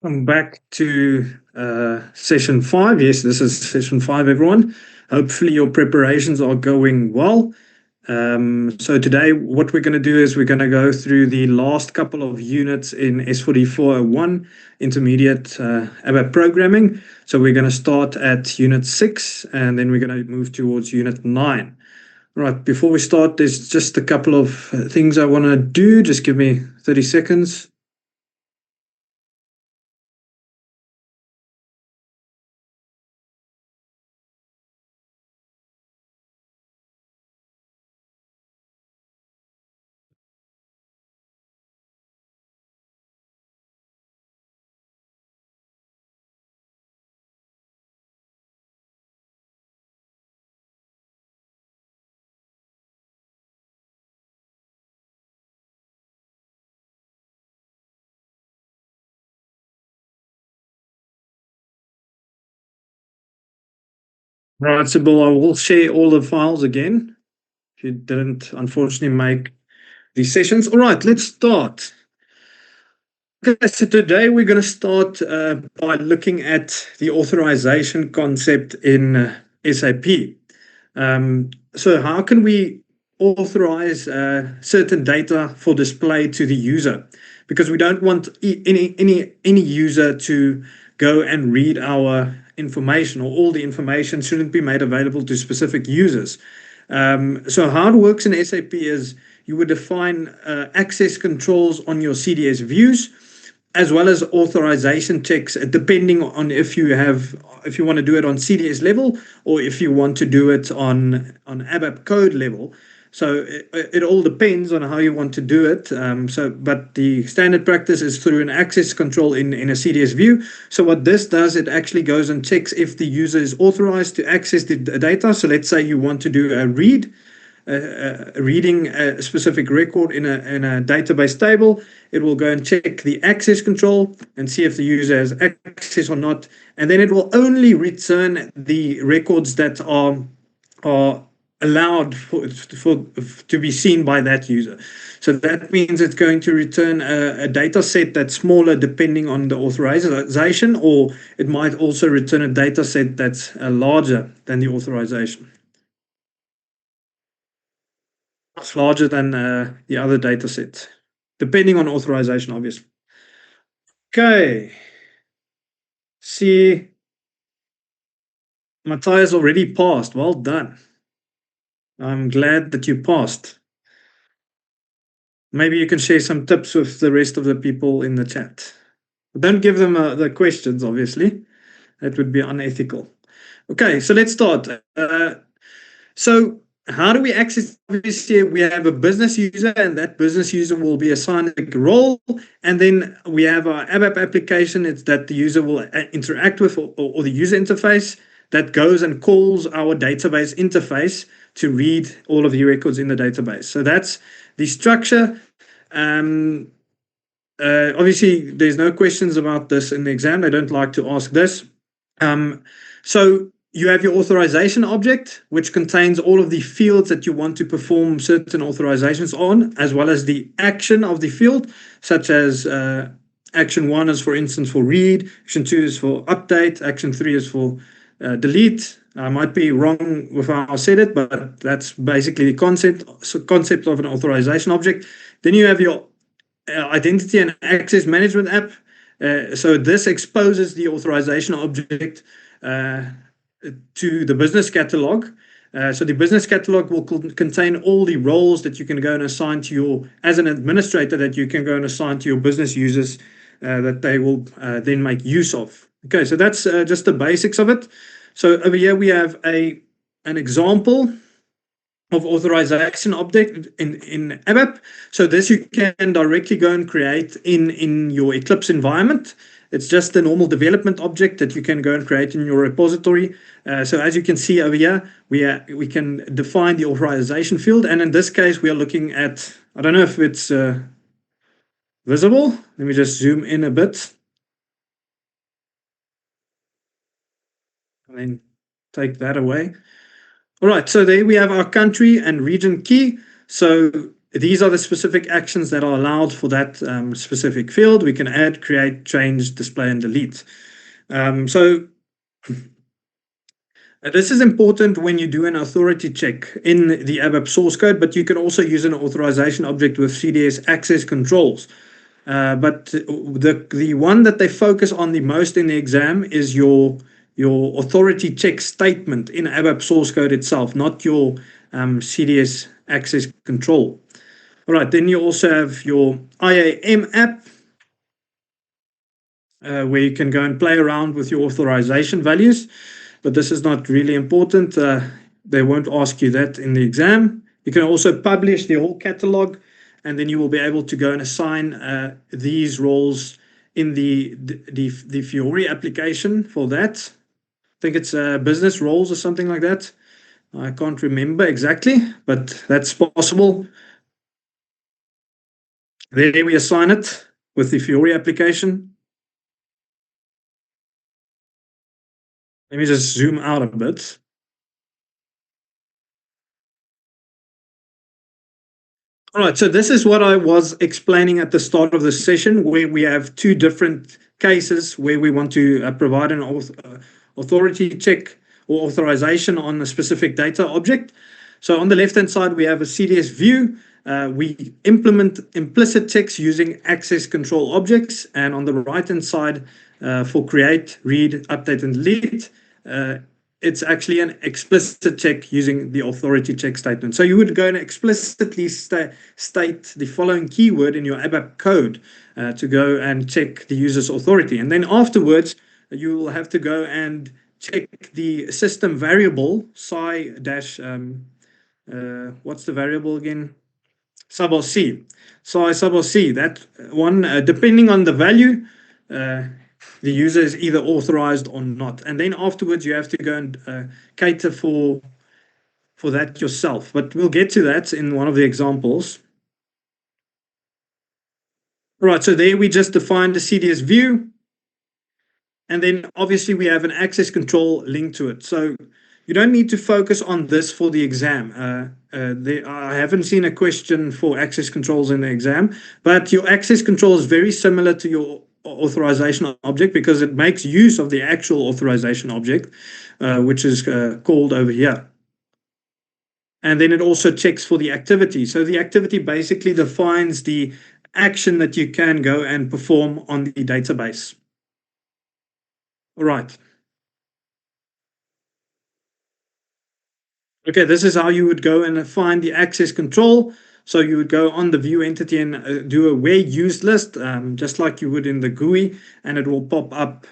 I'm back to session 5. Yes, this is session 5, everyone. Hopefully your preparations are going well. So today what we're going to do is we're going to go through the last couple of units in S4401, Intermediate ABAP Programming. So we're going to start at Unit 6 and then we're going to move towards Unit 9. Right, before we start, there's just a couple of things I want to do. Just give me 30 seconds. Right, so Bill, I will share all the files again. If you didn't, unfortunately, make these sessions. All right, let's start. Okay, so today we're going to start by looking at the authorization concept in SAP. So how can we authorize certain data for display to the user? Because we don't want any user to go and read our information, or all the information shouldn't be made available to specific users. So how it works in SAP is you would define access controls on your CDS views, as well as authorization checks, depending on if you want to do it on CDS level or if you want to do it on ABAP code level. So it all depends on how you want to do it. But the standard practice is through an access control in a CDS view. So what this does, it actually goes and checks if the user is authorized to access the data. So let's say you want to do a read, reading a specific record in a database table. It will go and check the access control and see if the user has access or not, and then it will only return the records that are allowed to be seen by that user. So that means it's going to return a data set that's smaller depending on the authorization, or it might also return a data set that's larger than the authorization. Much larger than the other data set, depending on authorization, obviously. Okay. See, Matthias already passed. Well done. I'm glad that you passed. Maybe you can share some tips with the rest of the people in the chat. Don't give them the questions, obviously. That would be unethical. Okay, so let's start. So how do we access? Obviously, we have a business user, and that business user will be assigned a role. And then we have our ABAP application. It's that the user will interact with, or the user interface that goes and calls our database interface to read all of the records in the database. So that's the structure. Obviously, there's no questions about this in the exam. They don't like to ask this. So you have your authorization object, which contains all of the fields that you want to perform certain authorizations on, as well as the action of the field, such as action 1 is, for instance, for read, action 2 is for update, action 3 is for delete. I might be wrong with how I said it, but that's basically the concept of an authorization object. Then you have your identity and access management app. So this exposes the authorization object to the business catalog. So the business catalog will contain all the roles that you can go and assign to your, as an administrator, that you can go and assign to your business users that they will then make use of. Okay, so that's just the basics of it. So over here we have an example of authorization object in ABAP. So this you can directly go and create in your Eclipse environment. It's just a normal development object that you can go and create in your repository. So as you can see over here, we can define the authorization field. And in this case, we are looking at, I don't know if it's visible. Let me just zoom in a bit. And then take that away. All right, so there we have our country and region key. So these are the specific actions that are allowed for that specific field. We can add, create, change, display, and delete. So this is important when you do an authority check in the ABAP source code, but you can also use an authorization object with CDS access controls. But the one that they focus on the most in the exam is your authority check statement in ABAP source code itself, not your CDS access control. All right, then you also have your IAM app, where you can go and play around with your authorization values, but this is not really important. They won't ask you that in the exam. You can also publish the whole catalog, and then you will be able to go and assign these roles in the Fiori application for that. I think it's business roles or something like that. I can't remember exactly, but that's possible. There we assign it with the Fiori application. Let me just zoom out a bit. All right, so this is what I was explaining at the start of the session, where we have two different cases where we want to provide an authority check or authorization on a specific data object. So on the left-hand side, we have a CDS view. We implement implicit checks using access control objects. And on the right-hand side, for create, read, update, and delete, it's actually an explicit check using the authority check statement. So you would go and explicitly state the following keyword in your ABAP code to go and check the user's authority. And then afterwards, you will have to go and check the system variable psi dash, what's the variable again? Sub C. Psi sub C. That one, depending on the value, the user is either authorized or not. And then afterwards, you have to go and cater for that yourself. But we'll get to that in one of the examples. All right, so there we just defined the CDS view. And then obviously we have an access control linked to it. So you don't need to focus on this for the exam. I haven't seen a question for access controls in the exam, but your access control is very similar to your authorization object because it makes use of the actual authorization object, which is called over here. And then it also checks for the activity. So the activity basically defines the action that you can go and perform on the database. All right. Okay, this is how you would go and find the access control. So you would go on the view entity and do a where used list, just like you would in the GUI, and it will pop up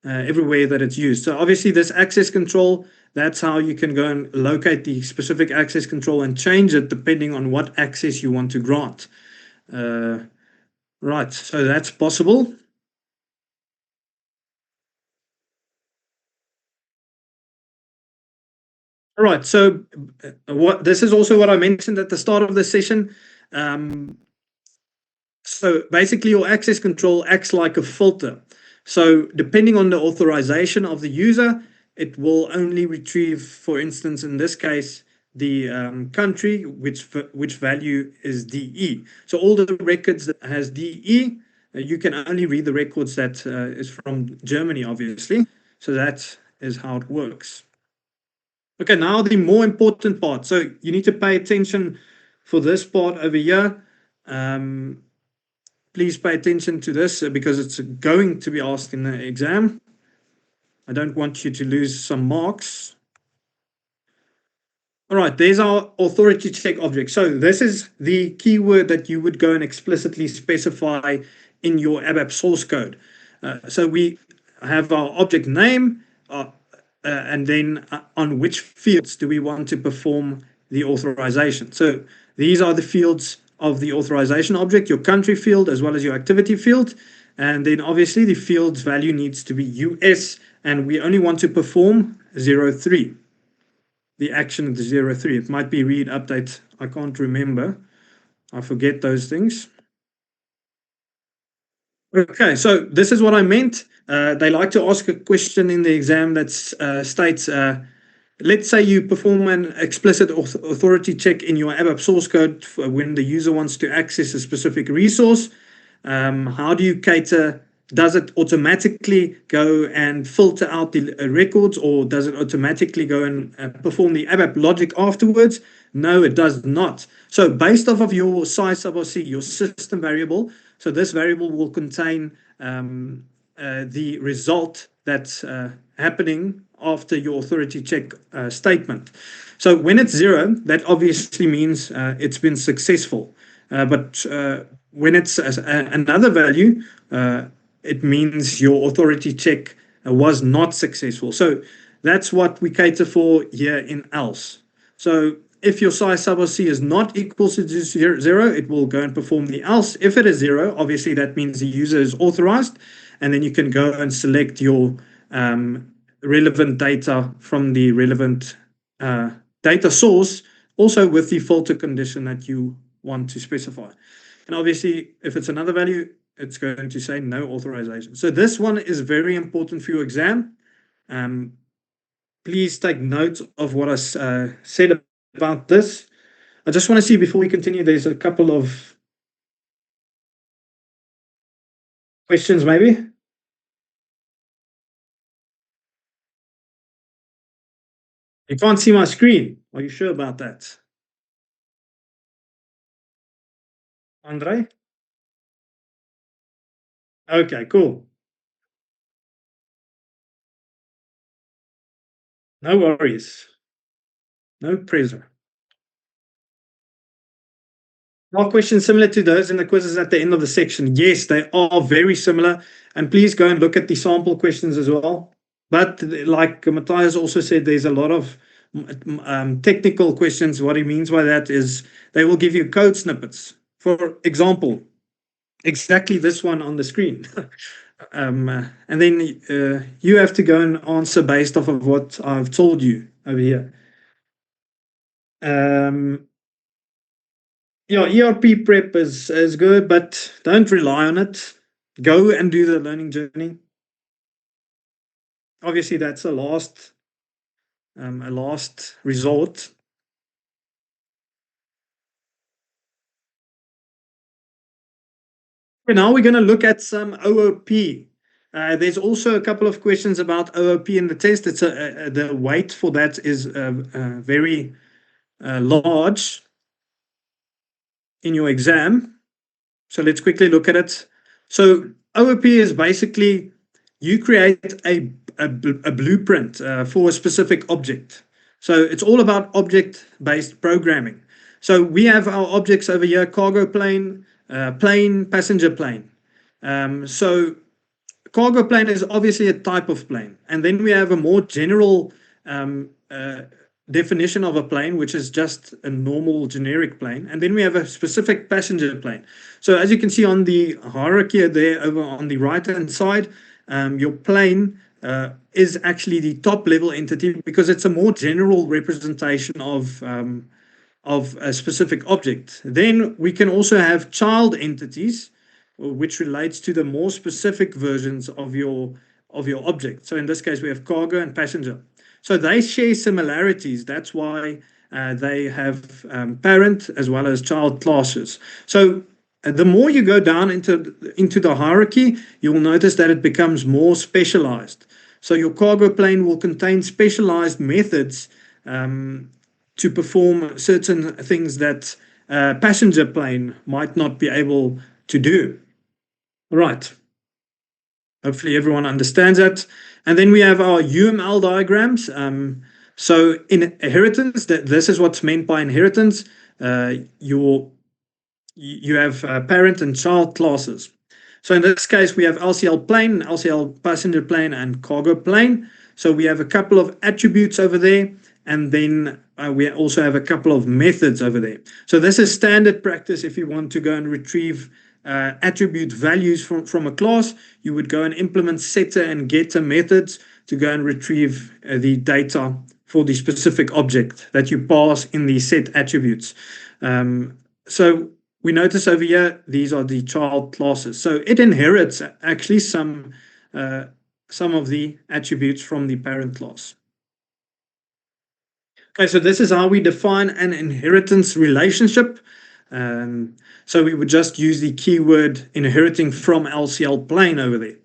everywhere that it's used. So obviously this access control, that's how you can go and locate the specific access control and change it depending on what access you want to grant. Right, so that's possible. All right, so this is also what I mentioned at the start of the session. So basically your access control acts like a filter. So depending on the authorization of the user, it will only retrieve, for instance, in this case, the country, which value is DE. So all the records that has DE, you can only read the records that is from Germany, obviously. So that is how it works. Okay, now the more important part. So you need to pay attention for this part over here. Please pay attention to this because it's going to be asked in the exam. I don't want you to lose some marks. All right, there's our authority check object. So this is the keyword that you would go and explicitly specify in your ABAP source code. So we have our object name, and then on which fields do we want to perform the authorization. So these are the fields of the authorization object, your country field as well as your activity field. And then obviously the field's value needs to be US, and we only want to perform 03. The action of the 03. It might be read, update. I can't remember. I forget those things. Okay, so this is what I meant. They like to ask a question in the exam that states let's say you perform an explicit authority check in your ABAP source code when the user wants to access a specific resource. How do you cater? Does it automatically go and filter out the records, or does it automatically go and perform the ABAP logic afterwards? No, it does not. So based off of your size sub RC, your system variable, so this variable will contain the result that's happening after your authority check statement. So when it's 0, that obviously means it's been successful. But when it's another value, it means your authority check was not successful. So that's what we cater for here in else. So if your size sub RC is not equal to 0, it will go and perform the else. If it is 0, obviously that means the user is authorized, and then you can go and select your relevant data from the relevant data source, also with the filter condition that you want to specify. And obviously, if it's another value, it's going to say no authorization. So this one is very important for your exam. Please take note of what I said about this. I just want to see before we continue, there's a couple of questions maybe. You can't see my screen. Are you sure about that? Andre? Okay, cool. No worries. No pressure. Are questions similar to those in the quizzes at the end of the section? Yes, they are very similar. And please go and look at the sample questions as well. But like Matthias also said, there's a lot of technical questions. What he means by that is they will give you code snippets. For example, exactly this one on the screen. And then you have to go and answer based off of what I've told you over here. Yeah, ERP prep is good, but don't rely on it. Go and do the learning journey. Obviously, that's a last resort. And now we're going to look at some OOP. There's also a couple of questions about OOP in the test. It's the weight for that is very large in your exam. So let's quickly look at it. So OOP is basically you create a blueprint for a specific object. So it's all about object-based programming. So we have our objects over here: cargo plane, plane, passenger plane. So cargo plane is obviously a type of plane. And then we have a more general definition of a plane, which is just a normal generic plane. And then we have a specific passenger plane. So as you can see on the hierarchy there over on the right-hand side, your plane is actually the top level entity because it's a more general representation of a specific object. Then we can also have child entities, which relates to the more specific versions of your object. So in this case, we have cargo and passenger. So they share similarities. That's why they have parent as well as child classes. So the more you go down into the hierarchy, you will notice that it becomes more specialized. So your cargo plane will contain specialized methods to perform certain things that a passenger plane might not be able to do. Right. Hopefully everyone understands that. And then we have our UML diagrams. So in inheritance, this is what's meant by inheritance. You have parent and child classes. So in this case, we have LCL plane, LCL passenger plane, and cargo plane. So we have a couple of attributes over there, and then we also have a couple of methods over there. So this is standard practice. If you want to go and retrieve attribute values from a class, you would go and implement setter and getter methods to go and retrieve the data for the specific object that you pass in the set attributes. So we notice over here, these are the child classes. So it inherits actually some of the attributes from the parent class. Okay, so this is how we define an inheritance relationship. So we would just use the keyword inheriting from LCL plain over there.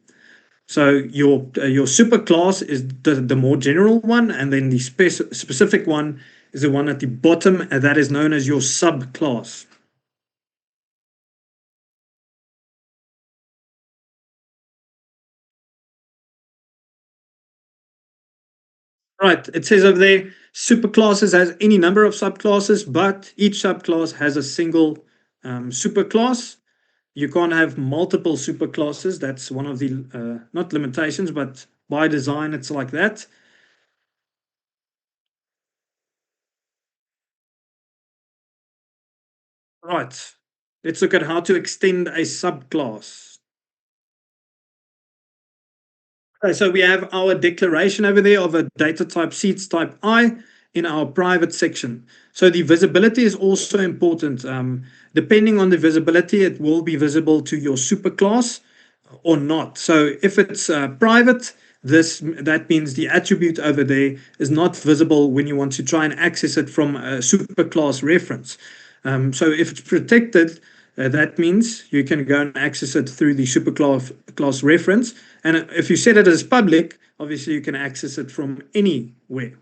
So your superclass is the more general one, and then the specific one is the one at the bottom, and that is known as your subclass. Right, it says over there, superclasses has any number of subclasses, but each subclass has a single superclass. You can't have multiple superclasses. That's one of the, not limitations, but by design, it's like that. Right, let's look at how to extend a subclass. Okay, so we have our declaration over there of a data type seats type I in our private section. So the visibility is also important. Depending on the visibility, it will be visible to your superclass or not. So if it's private, that means the attribute over there is not visible when you want to try and access it from a superclass reference. So if it's protected, that means you can go and access it through the superclass reference. And if you set it as public, obviously you can access it from anywhere.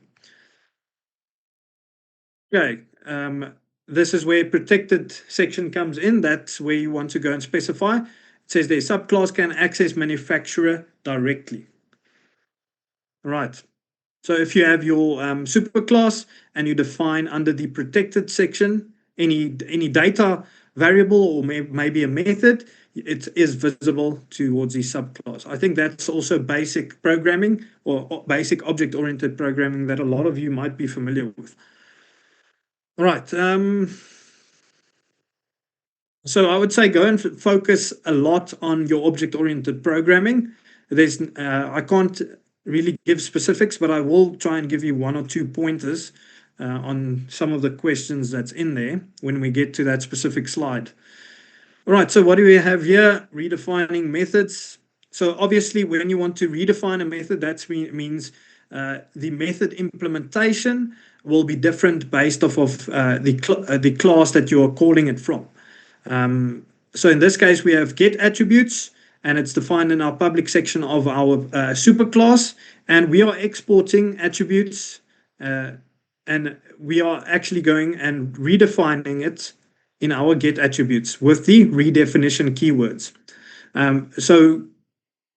Okay. This is where protected section comes in. That's where you want to go and specify. It says the subclass can access manufacturer directly. Right. So if you have your superclass and you define under the protected section any data variable or maybe a method, it is visible towards the subclass. I think that's also basic programming or basic object-oriented programming that a lot of you might be familiar with. All right. So I would say go and focus a lot on your object-oriented programming. I can't really give specifics, but I will try and give you one or two pointers on some of the questions that's in there when we get to that specific slide. All right, so what do we have here? Redefining methods. So obviously, when you want to redefine a method, that means the method implementation will be different based off of the class that you are calling it from. So in this case, we have get attributes, and it's defined in our public section of our superclass, and we are exporting attributes, and we are actually going and redefining it in our get attributes with the redefinition keywords. So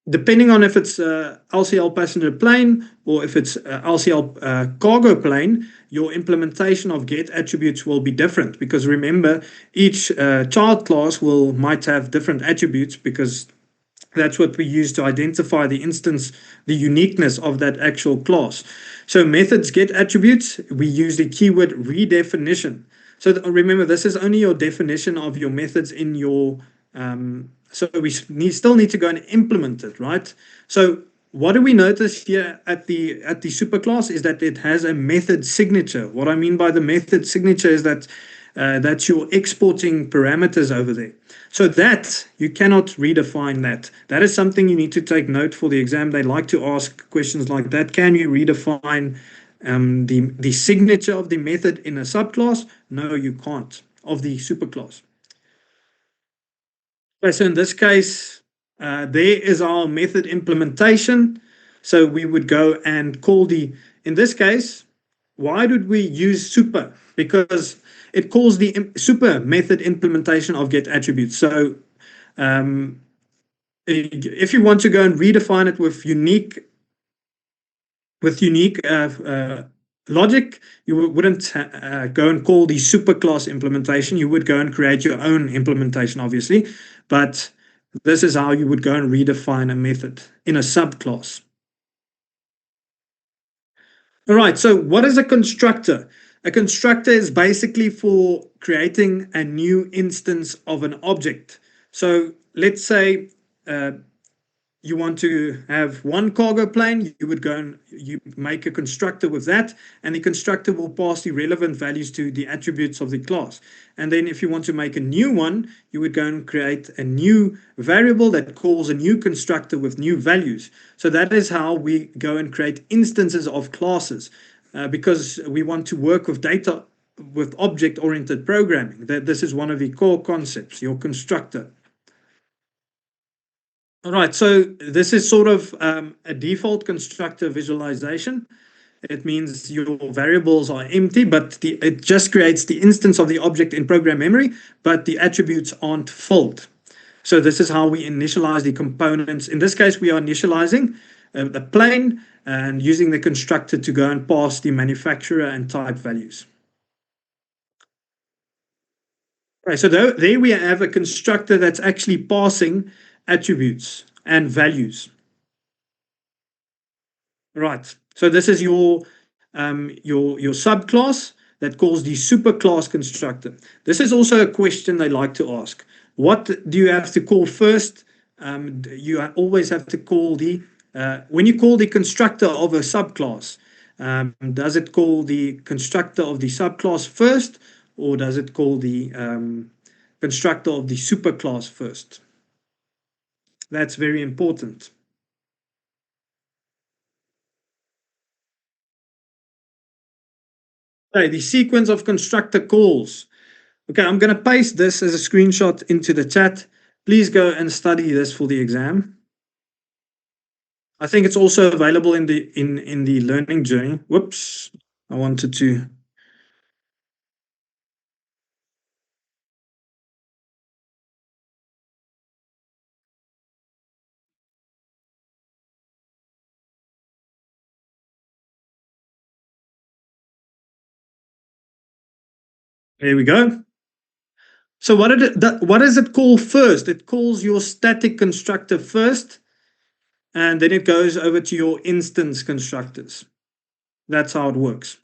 depending on if it's LCL passenger plane or if it's LCL cargo plane, your implementation of get attributes will be different, because remember, each child class might have different attributes, because that's what we use to identify the instance, the uniqueness of that actual class. So methods get attributes, we use the keyword redefinition. So remember, this is only your definition of your methods in your so we still need to go and implement it, right? So what do we notice here at the superclass is that it has a method signature. What I mean by the method signature is that that's your exporting parameters over there. So that you cannot redefine that. That is something you need to take note for the exam. They like to ask questions like that. Can you redefine the signature of the method in a subclass? No, you can't, of the superclass. Okay, so in this case, there is our method implementation. So we would go and call in this case, why did we use super? Because it calls the super method implementation of get attributes. So if you want to go and redefine it with unique logic, you wouldn't go and call the superclass implementation. You would go and create your own implementation, obviously, but this is how you would go and redefine a method in a subclass. All right, so what is a constructor? A constructor is basically for creating a new instance of an object. So let's say you want to have one cargo plane, you would go and you make a constructor with that, and the constructor will pass the relevant values to the attributes of the class. And then if you want to make a new one, you would go and create a new variable that calls a new constructor with new values. So that is how we go and create instances of classes. because we want to work with data with object-oriented programming. This is one of the core concepts, your constructor. All right, so this is sort of a default constructor visualization. It means your variables are empty, but it just creates the instance of the object in program memory, but the attributes aren't filled. So this is how we initialize the components. In this case, we are initializing the plane and using the constructor to go and pass the manufacturer and type values. Okay, so there we have a constructor that's actually passing attributes and values. Right. So this is your subclass that calls the superclass constructor. This is also a question they like to ask. What do you have to call first? You always have to call the when you call the constructor of a subclass. Does it call the constructor of the subclass first, or does it call the constructor of the superclass first? That's very important. Okay, the sequence of constructor calls. Okay, I'm going to paste this as a screenshot into the chat. Please go and study this for the exam. I think it's also available in the learning journey. Whoops, I wanted to. There we go. So what does it call first? It calls your static constructor first, and then it goes over to your instance constructors. That's how it works.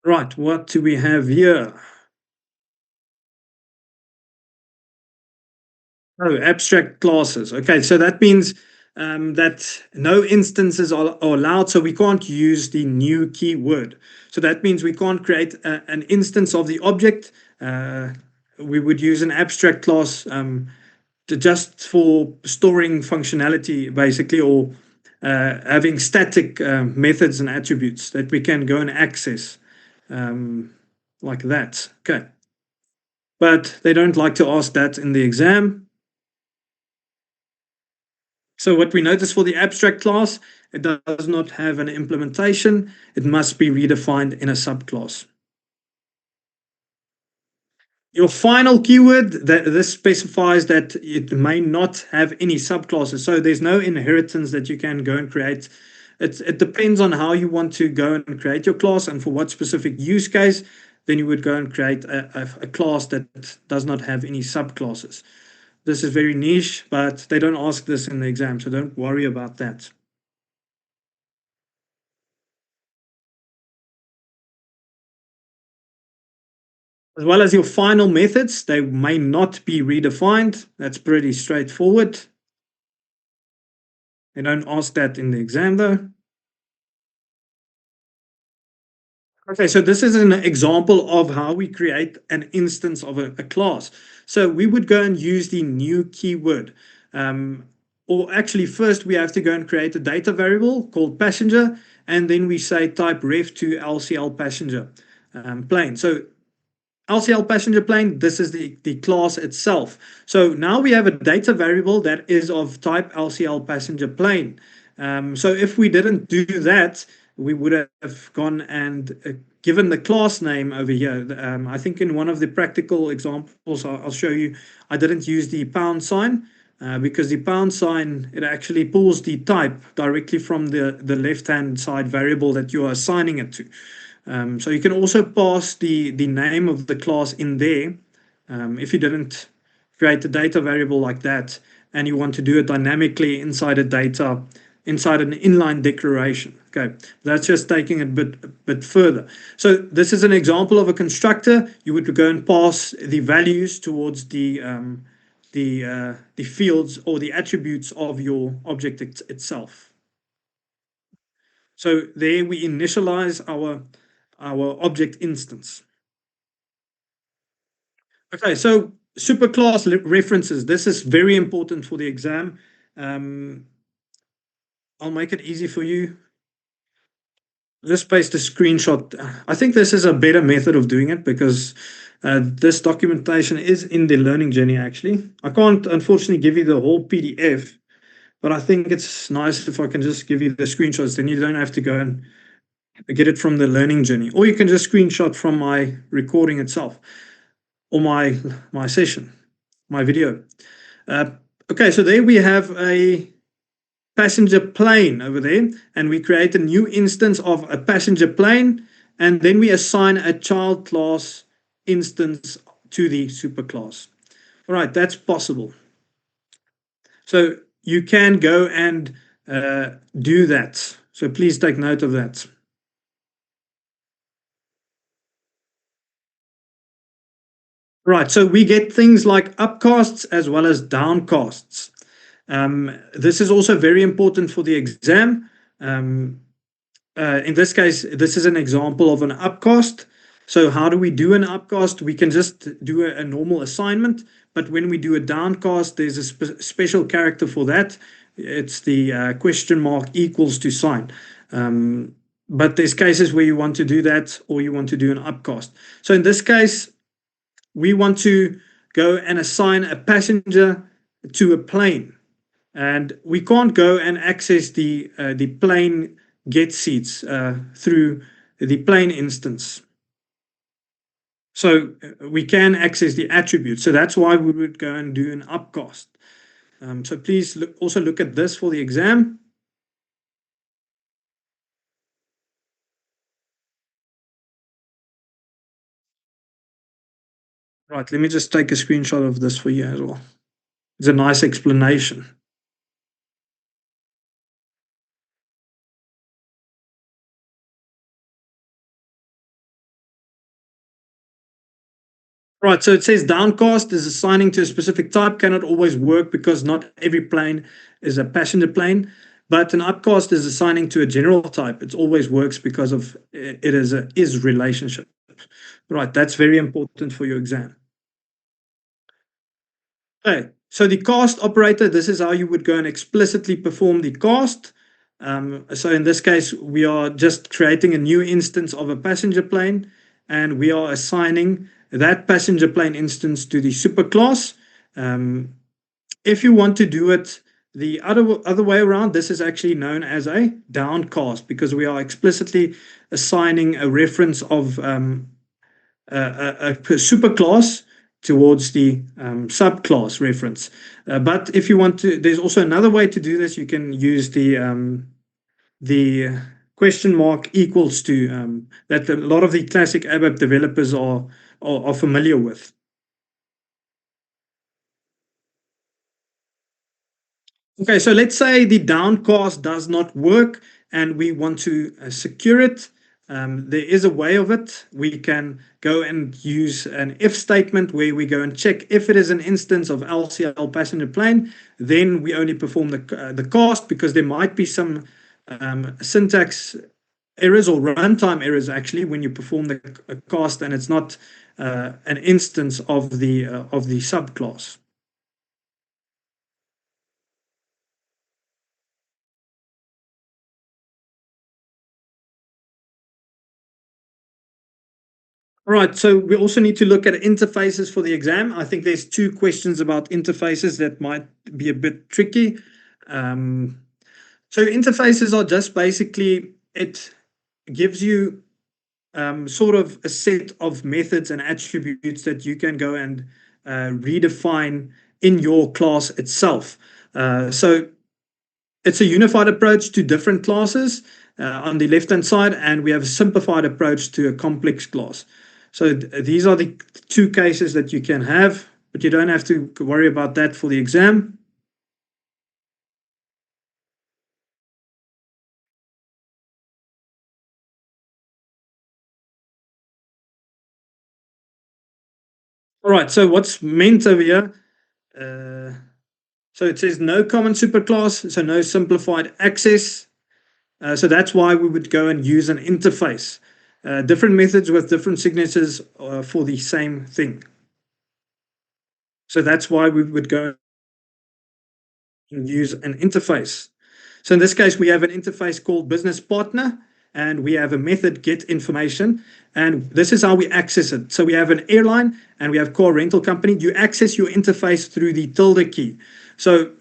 Right, what do we have here? Oh, abstract classes. Okay, so that means that no instances are allowed, so we can't use the new keyword. So that means we can't create an instance of the object. We would use an abstract class just for storing functionality, basically, or having static methods and attributes that we can go and access like that. Okay. But they don't like to ask that in the exam. So what we notice for the abstract class, it does not have an implementation. It must be redefined in a subclass. Your final keyword, this specifies that it may not have any subclasses. So there's no inheritance that you can go and create. It depends on how you want to go and create your class and for what specific use case. Then you would go and create a class that does not have any subclasses. This is very niche, but they don't ask this in the exam, so don't worry about that. As well as your final methods, they may not be redefined. That's pretty straightforward. They don't ask that in the exam though. Okay, so this is an example of how we create an instance of a class. So we would go and use the new keyword. Or actually first we have to go and create a data variable called passenger, and then we say type ref to LCL passenger plane. So LCL passenger plane, this is the class itself. So now we have a data variable that is of type LCL passenger plane. So if we didn't do that, we would have gone and given the class name over here. I think in one of the practical examples, I'll show you, I didn't use the pound sign because the pound sign, it actually pulls the type directly from the left-hand side variable that you are assigning it to. So you can also pass the name of the class in there if you didn't create a data variable like that and you want to do it dynamically inside a data, inside an inline declaration. Okay, that's just taking it a bit further. So this is an example of a constructor. You would go and pass the values towards the fields or the attributes of your object itself. So there we initialize our object instance. Okay, so superclass references. This is very important for the exam. I'll make it easy for you. Just paste a screenshot. I think this is a better method of doing it because this documentation is in the learning journey actually. I can't unfortunately give you the whole PDF, but I think it's nice if I can just give you the screenshots, then you don't have to go and get it from the learning journey. Or you can just screenshot from my recording itself or my session, my video. Okay, so there we have a passenger plane over there, and we create a new instance of a passenger plane, and then we assign a child class instance to the superclass. All right, that's possible. So you can go and do that. So please take note of that. Right, so we get things like upcasts as well as downcasts. This is also very important for the exam. In this case, this is an example of an upcast. So how do we do an upcast? We can just do a normal assignment, but when we do a downcast, there's a special character for that. It's the question mark equals to sign. But there's cases where you want to do that or you want to do an upcast. So in this case, we want to go and assign a passenger to a plane. And we can't go and access the plane get seats through the plane instance. So we can access the attribute. So that's why we would go and do an upcast. So please also look at this for the exam. Right, let me just take a screenshot of this for you as well. It's a nice explanation. Right, so it says downcast is assigning to a specific type cannot always work because not every plane is a passenger plane, but an upcast is assigning to a general type. It always works because of it is a is relationship. Right, that's very important for your exam. Okay, so the cast operator, this is how you would go and explicitly perform the cast. So in this case, we are just creating a new instance of a passenger plane, and we are assigning that passenger plane instance to the superclass. If you want to do it the other way around, this is actually known as a downcast because we are explicitly assigning a reference of a superclass towards the subclass reference. But if you want to, there's also another way to do this. You can use the question mark equals to that a lot of the classic ABAP developers are familiar with. Okay, so let's say the downcast does not work and we want to secure it. There is a way of it. We can go and use an if statement where we go and check if it is an instance of LCL passenger plane, then we only perform the cast because there might be some syntax errors or runtime errors actually when you perform the cast and it's not an instance of the subclass. All right, so we also need to look at interfaces for the exam. I think there's two questions about interfaces that might be a bit tricky. So interfaces are just basically, it gives you sort of a set of methods and attributes that you can go and redefine in your class itself. So it's a unified approach to different classes on the left-hand side, and we have a simplified approach to a complex class. So these are the two cases that you can have, but you don't have to worry about that for the exam. All right, so what's meant over here? So it says no common superclass, so no simplified access. So that's why we would go and use an interface. Different methods with different signatures for the same thing. So that's why we would go and use an interface. So in this case, we have an interface called Business Partner, and we have a method get information, and this is how we access it. So we have an airline and we have car rental company. You access your interface through the tilde key. So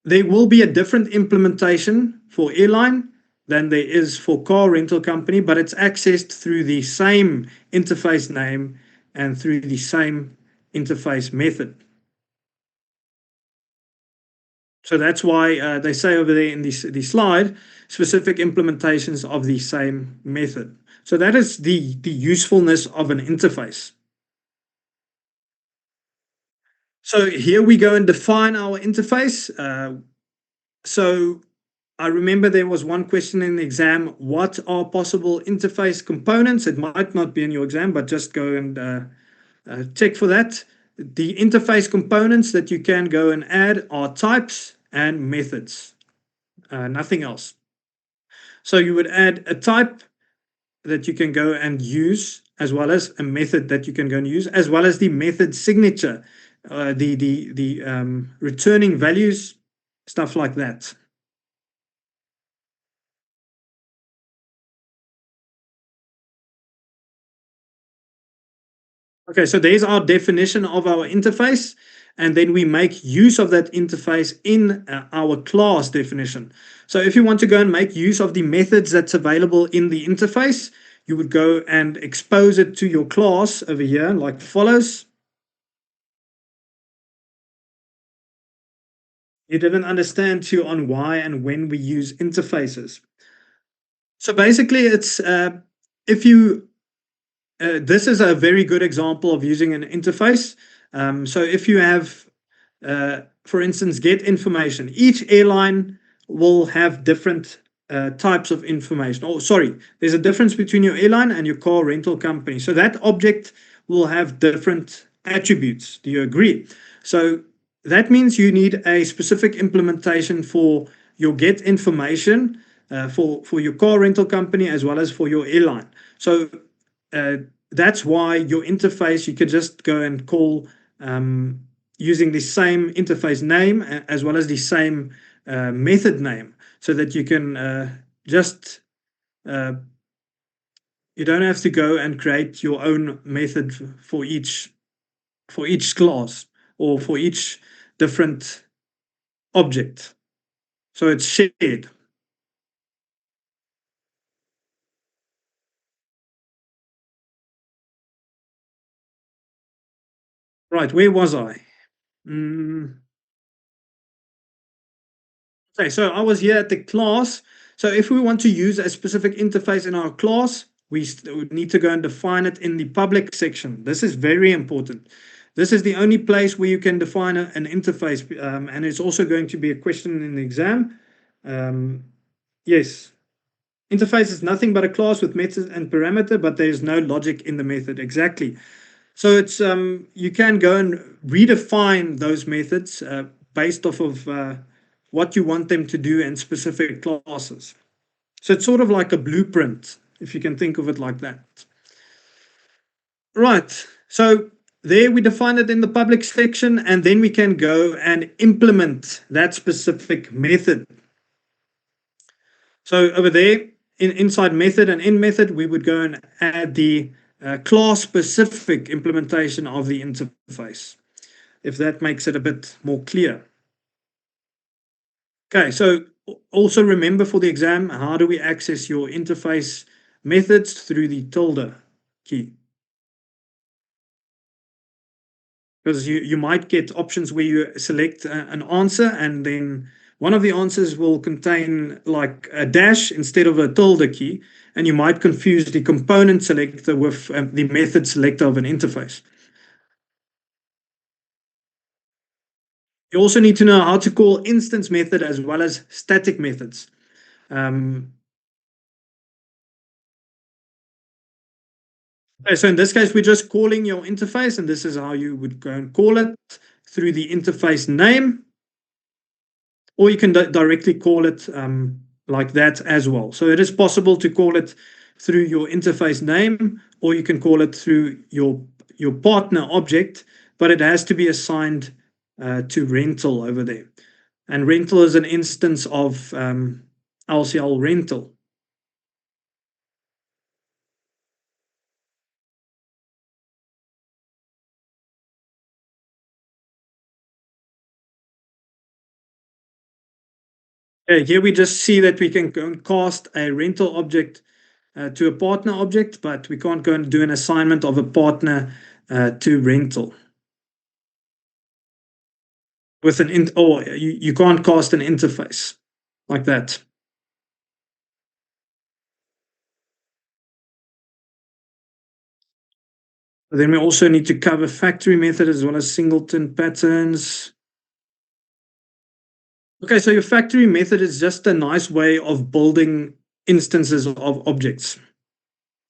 there will be a different implementation for airline than there is for car rental company, but it's accessed through the same interface name and through the same interface method. So that's why they say over there in the slide, specific implementations of the same method. So that is the usefulness of an interface. So here we go and define our interface. So I remember there was one question in the exam, what are possible interface components? It might not be in your exam, but just go and check for that. The interface components that you can go and add are types and methods, nothing else. So you would add a type that you can go and use, as well as a method that you can go and use, as well as the method signature, the returning values, stuff like that. Okay, so there's our definition of our interface, and then we make use of that interface in our class definition. So if you want to go and make use of the methods that's available in the interface, you would go and expose it to your class over here like follows. You didn't understand too on why and when we use interfaces. So basically it's if you this is a very good example of using an interface. So if you have, for instance, get information, each airline will have different types of information. Oh, sorry, there's a difference between your airline and your car rental company. So that object will have different attributes. Do you agree? So that means you need a specific implementation for your get information for your car rental company as well as for your airline. So that's why your interface, you could just go and call using the same interface name as well as the same method name, so that you can just you don't have to go and create your own method for each class or for each different object. So it's shared. Right, where was I? Okay, so I was here at the class. So if we want to use a specific interface in our class, we would need to go and define it in the public section. This is very important. This is the only place where you can define an interface, and it's also going to be a question in the exam. Yes, interface is nothing but a class with method and parameter, but there is no logic in the method. Exactly. So it's you can go and redefine those methods based off of what you want them to do in specific classes. So it's sort of like a blueprint, if you can think of it like that. Right. So there we define it in the public section, and then we can go and implement that specific method. So over there, inside method and in method, we would go and add the class-specific implementation of the interface, if that makes it a bit more clear. Okay, so also remember for the exam, how do we access your interface methods? Through the tilde key. Because you might get options where you select an answer, and then one of the answers will contain like a dash instead of a tilde key, and you might confuse the component selector with the method selector of an interface. You also need to know how to call instance method as well as static methods. Okay, so in this case, we're just calling your interface, and this is how you would go and call it through the interface name, or you can directly call it like that as well. So it is possible to call it through your interface name, or you can call it through your partner object but it has to be assigned to rental over there. And rental is an instance of LCL rental. Here we just see that we can go and cast a rental object to a partner object, but we can't go and do an assignment of a partner to rental. With you can't cast an interface like that. Then we also need to cover factory method as well as singleton patterns. Okay, so your factory method is just a nice way of building instances of objects.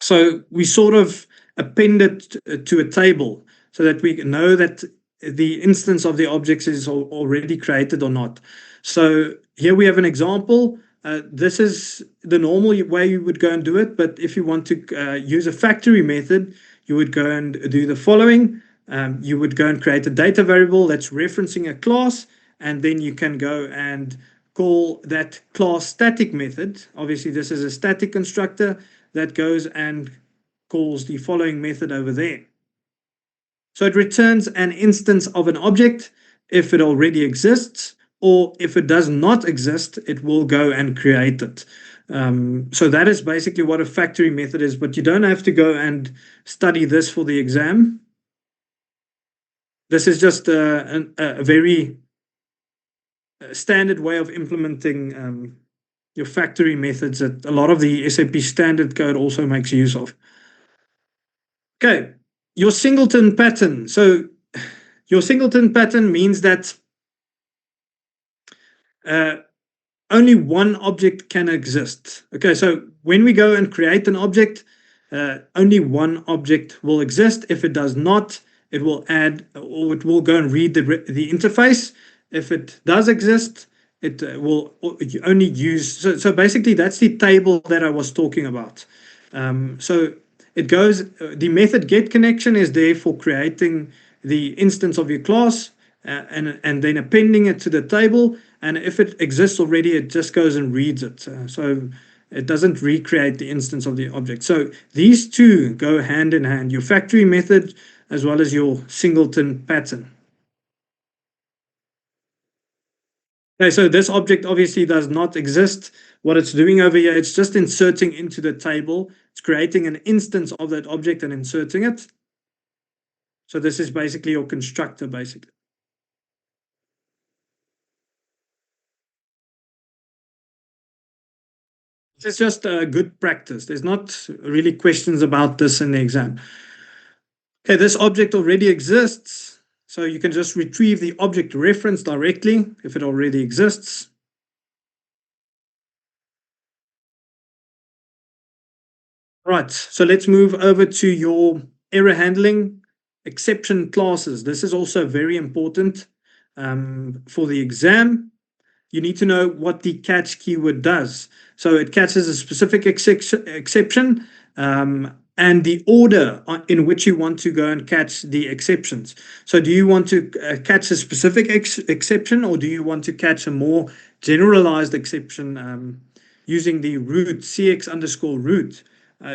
So we sort of append it to a table so that we know that the instance of the objects is already created or not. So here we have an example. This is the normal way you would go and do it, but if you want to use a factory method, you would go and do the following. You would go and create a data variable that's referencing a class, and then you can go and call that class static method. Obviously, this is a static constructor that goes and calls the following method over there. So it returns an instance of an object if it already exists, or if it does not exist, it will go and create it. So that is basically what a factory method is, but you don't have to go and study this for the exam. This is just a very standard way of implementing your factory methods that a lot of the SAP standard code also makes use of. Okay, your singleton pattern. So your singleton pattern means that only one object can exist. Okay, so when we go and create an object, only one object will exist. If it does not, it will add, or it will go and read the interface. If it does exist, it will only use, so basically that's the table that I was talking about. So it goes, the method get connection is there for creating the instance of your class and then appending it to the table. And if it exists already, it just goes and reads it. So it doesn't recreate the instance of the object. So these two go hand in hand, your factory method as well as your singleton pattern. Okay, so this object obviously does not exist. What it's doing over here, it's just inserting into the table. It's creating an instance of that object and inserting it. So this is basically your constructor, basically. This is just a good practice. There's not really questions about this in the exam. Okay, this object already exists. So you can just retrieve the object reference directly if it already exists. Right, so let's move over to your error handling exception classes. This is also very important for the exam. You need to know what the catch keyword does. So it catches a specific exception and the order in which you want to go and catch the exceptions. So do you want to catch a specific exception, or do you want to catch a more generalized exception using the root, CX_root?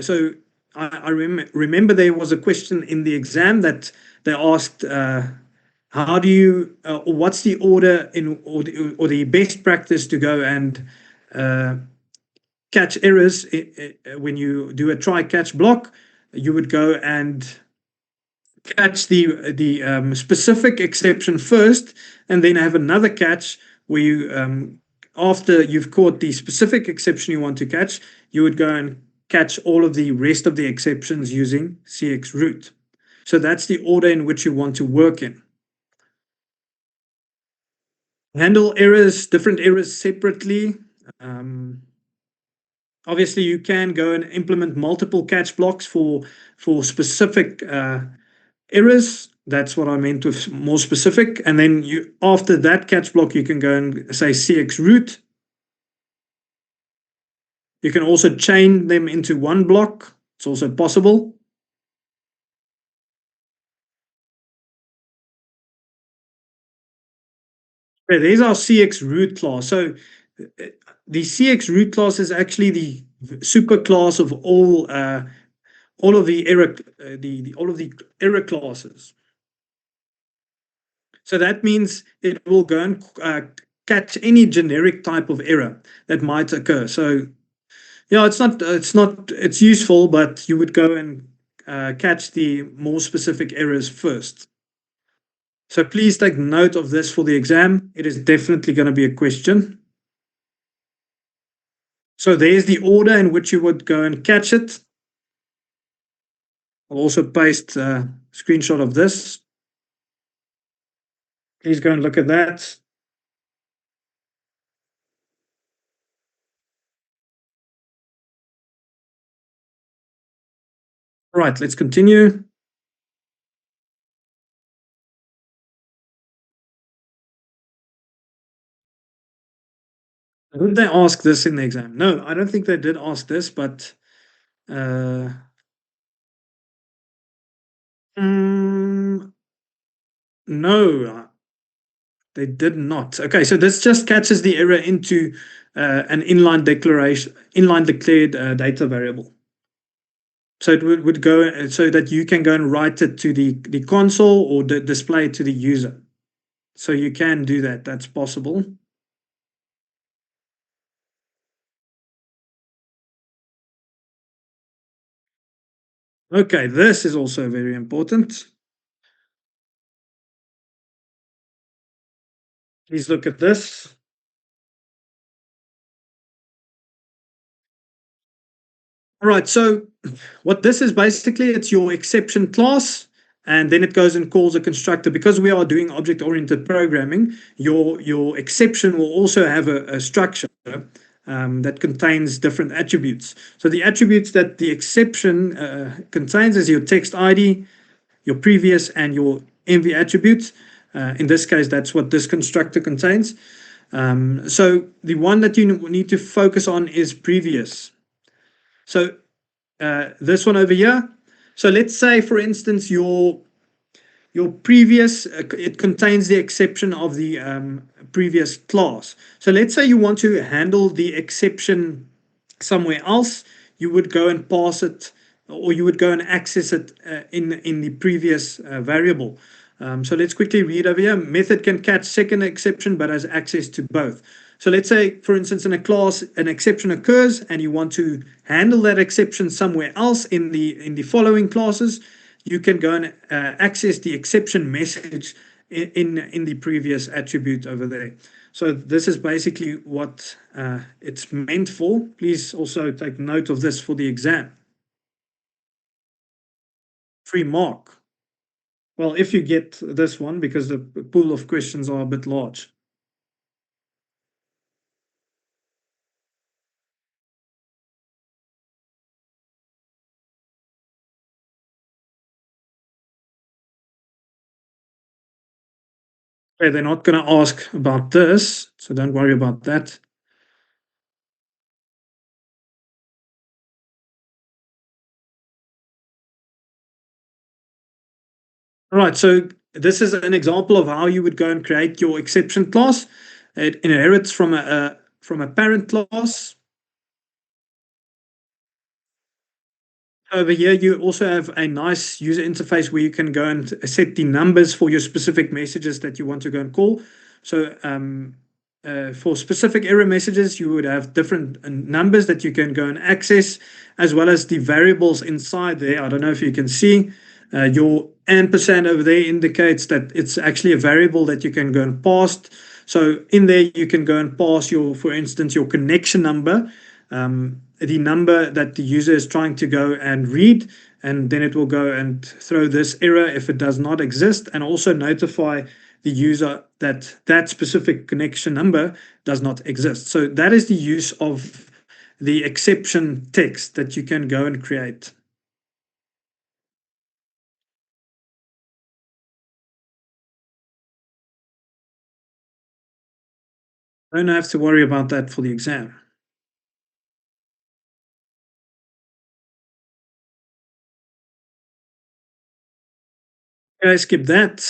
So I remember there was a question in the exam that they asked, how do you, what's the order or the best practice to go and catch errors when you do a try catch block? You would go and catch the specific exception first, and then have another catch where you, after you've caught the specific exception you want to catch, you would go and catch all of the rest of the exceptions using CX_root. So that's the order in which you want to work in. Handle errors, different errors separately. Obviously, you can go and implement multiple catch blocks for specific errors. That's what I meant with more specific. And then you, after that catch block, you can go and say CX_root. You can also chain them into one block. It's also possible. Okay, there's our CX root class. So the CX root class is actually the super class of all of the error all of the error classes. So that means it will go and catch any generic type of error that might occur. So yeah, it's useful, but you would go and catch the more specific errors first. So please take note of this for the exam. It is definitely going to be a question. So there's the order in which you would go and catch it. I'll also paste a screenshot of this. Please go and look at that. All right, let's continue. Did they ask this in the exam? No, I don't think they did ask this, but mm, no, they did not. Okay, so this just catches the error into an inline declaration, inline declared data variable. So it would go so that you can go and write it to the console or display it to the user. So you can do that. That's possible. Okay, this is also very important. Please look at this. All right, so what this is basically, it's your exception class, and then it goes and calls a constructor. Because we are doing object-oriented programming, your exception will also have a structure that contains different attributes. So the attributes that the exception contains is your text ID, your previous, and your env attributes. In this case, that's what this constructor contains. So the one that you need to focus on is previous. So this one over here. So let's say, for instance, your previous, it contains the exception of the previous class. So let's say you want to handle the exception somewhere else, you would go and pass it, or you would go and access it in the previous variable. So let's quickly read over here. Method can catch second exception, but has access to both. So let's say, for instance, in a class, an exception occurs, and you want to handle that exception somewhere else in the following classes. You can go and access the exception message in the previous attribute over there. So this is basically what it's meant for. Please also take note of this for the exam. Free mark. Well, if you get this one, because the pool of questions are a bit large. Okay, they're not going to ask about this, so don't worry about that. All right, so this is an example of how you would go and create your exception class. It inherits from a parent class. Over here, you also have a nice user interface where you can go and set the numbers for your specific messages that you want to go and call. So for specific error messages, you would have different numbers that you can go and access, as well as the variables inside there. I don't know if you can see. Your ampersand over there indicates that it's actually a variable that you can go and pass. So in there, you can go and pass your, for instance, your connection number, the number that the user is trying to go and read, and then it will go and throw this error if it does not exist, and also notify the user that that specific connection number does not exist. So that is the use of the exception text that you can go and create. Don't have to worry about that for the exam. Okay, skip that.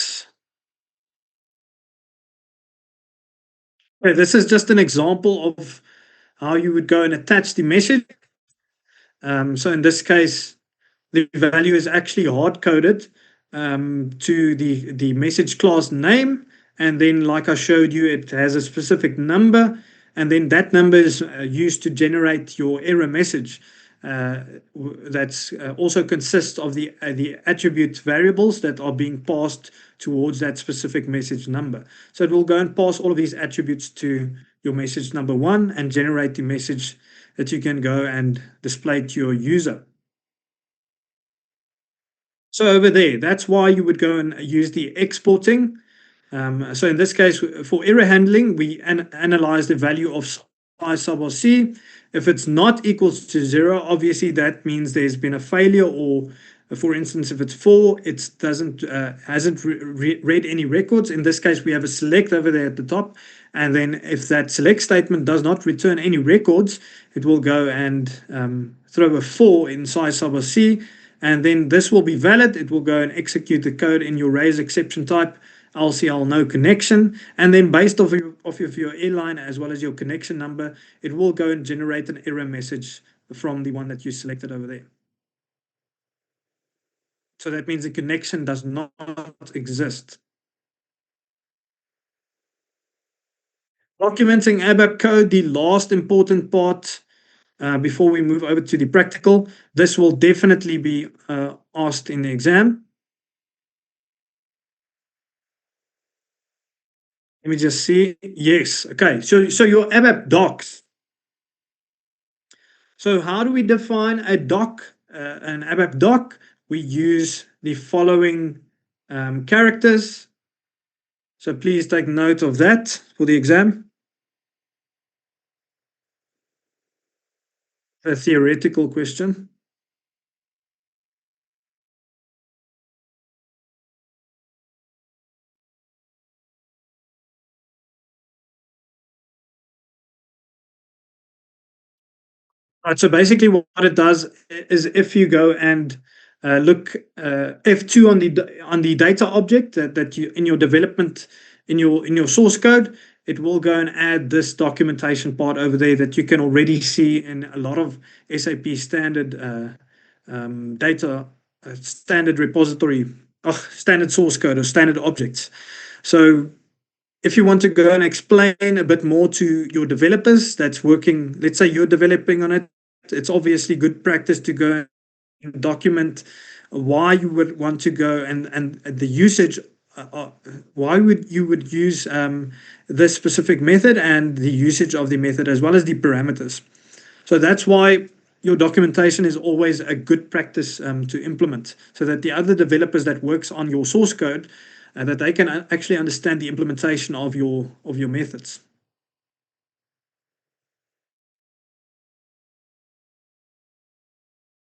Okay, this is just an example of how you would go and attach the message. So in this case, the value is actually hard coded to the message class name. And then, like I showed you, it has a specific number. And then that number is used to generate your error message. That's also consists of the attribute variables that are being passed towards that specific message number. So it will go and pass all of these attributes to your message number one and generate the message that you can go and display to your user. So over there, that's why you would go and use the exporting. So in this case, for error handling, we analyze the value of size sub or C. If it's not equals to 0, obviously that means there's been a failure, or for instance, if it's 4, it hasn't read any records. In this case, we have a select over there at the top. And then if that select statement does not return any records, it will go and throw a 4 in size sub or C. And then this will be valid. It will go and execute the code in your raise exception type, LCL no connection. And then based off of your airline as well as your connection number, it will go and generate an error message from the one that you selected over there. So that means the connection does not exist. Documenting ABAP code, the last important part before we move over to the practical. This will definitely be asked in the exam. Let me just see. Yes. Okay. So your ABAP docs. So how do we define a doc, an ABAP doc? We use the following characters. So please take note of that for the exam. A theoretical question. Right, so basically what it does is if you go and look F2 on the data object that you in your development in your source code, it will go and add this documentation part over there that you can already see in a lot of SAP standard data standard repository, standard source code or standard objects. So if you want to go and explain a bit more to your developers that's working, let's say you're developing on it, it's obviously good practice to go and document why you would want to go and the usage, why you would use this specific method and the usage of the method as well as the parameters. So that's why your documentation is always a good practice to implement, so that the other developers that works on your source code that they can actually understand the implementation of your methods.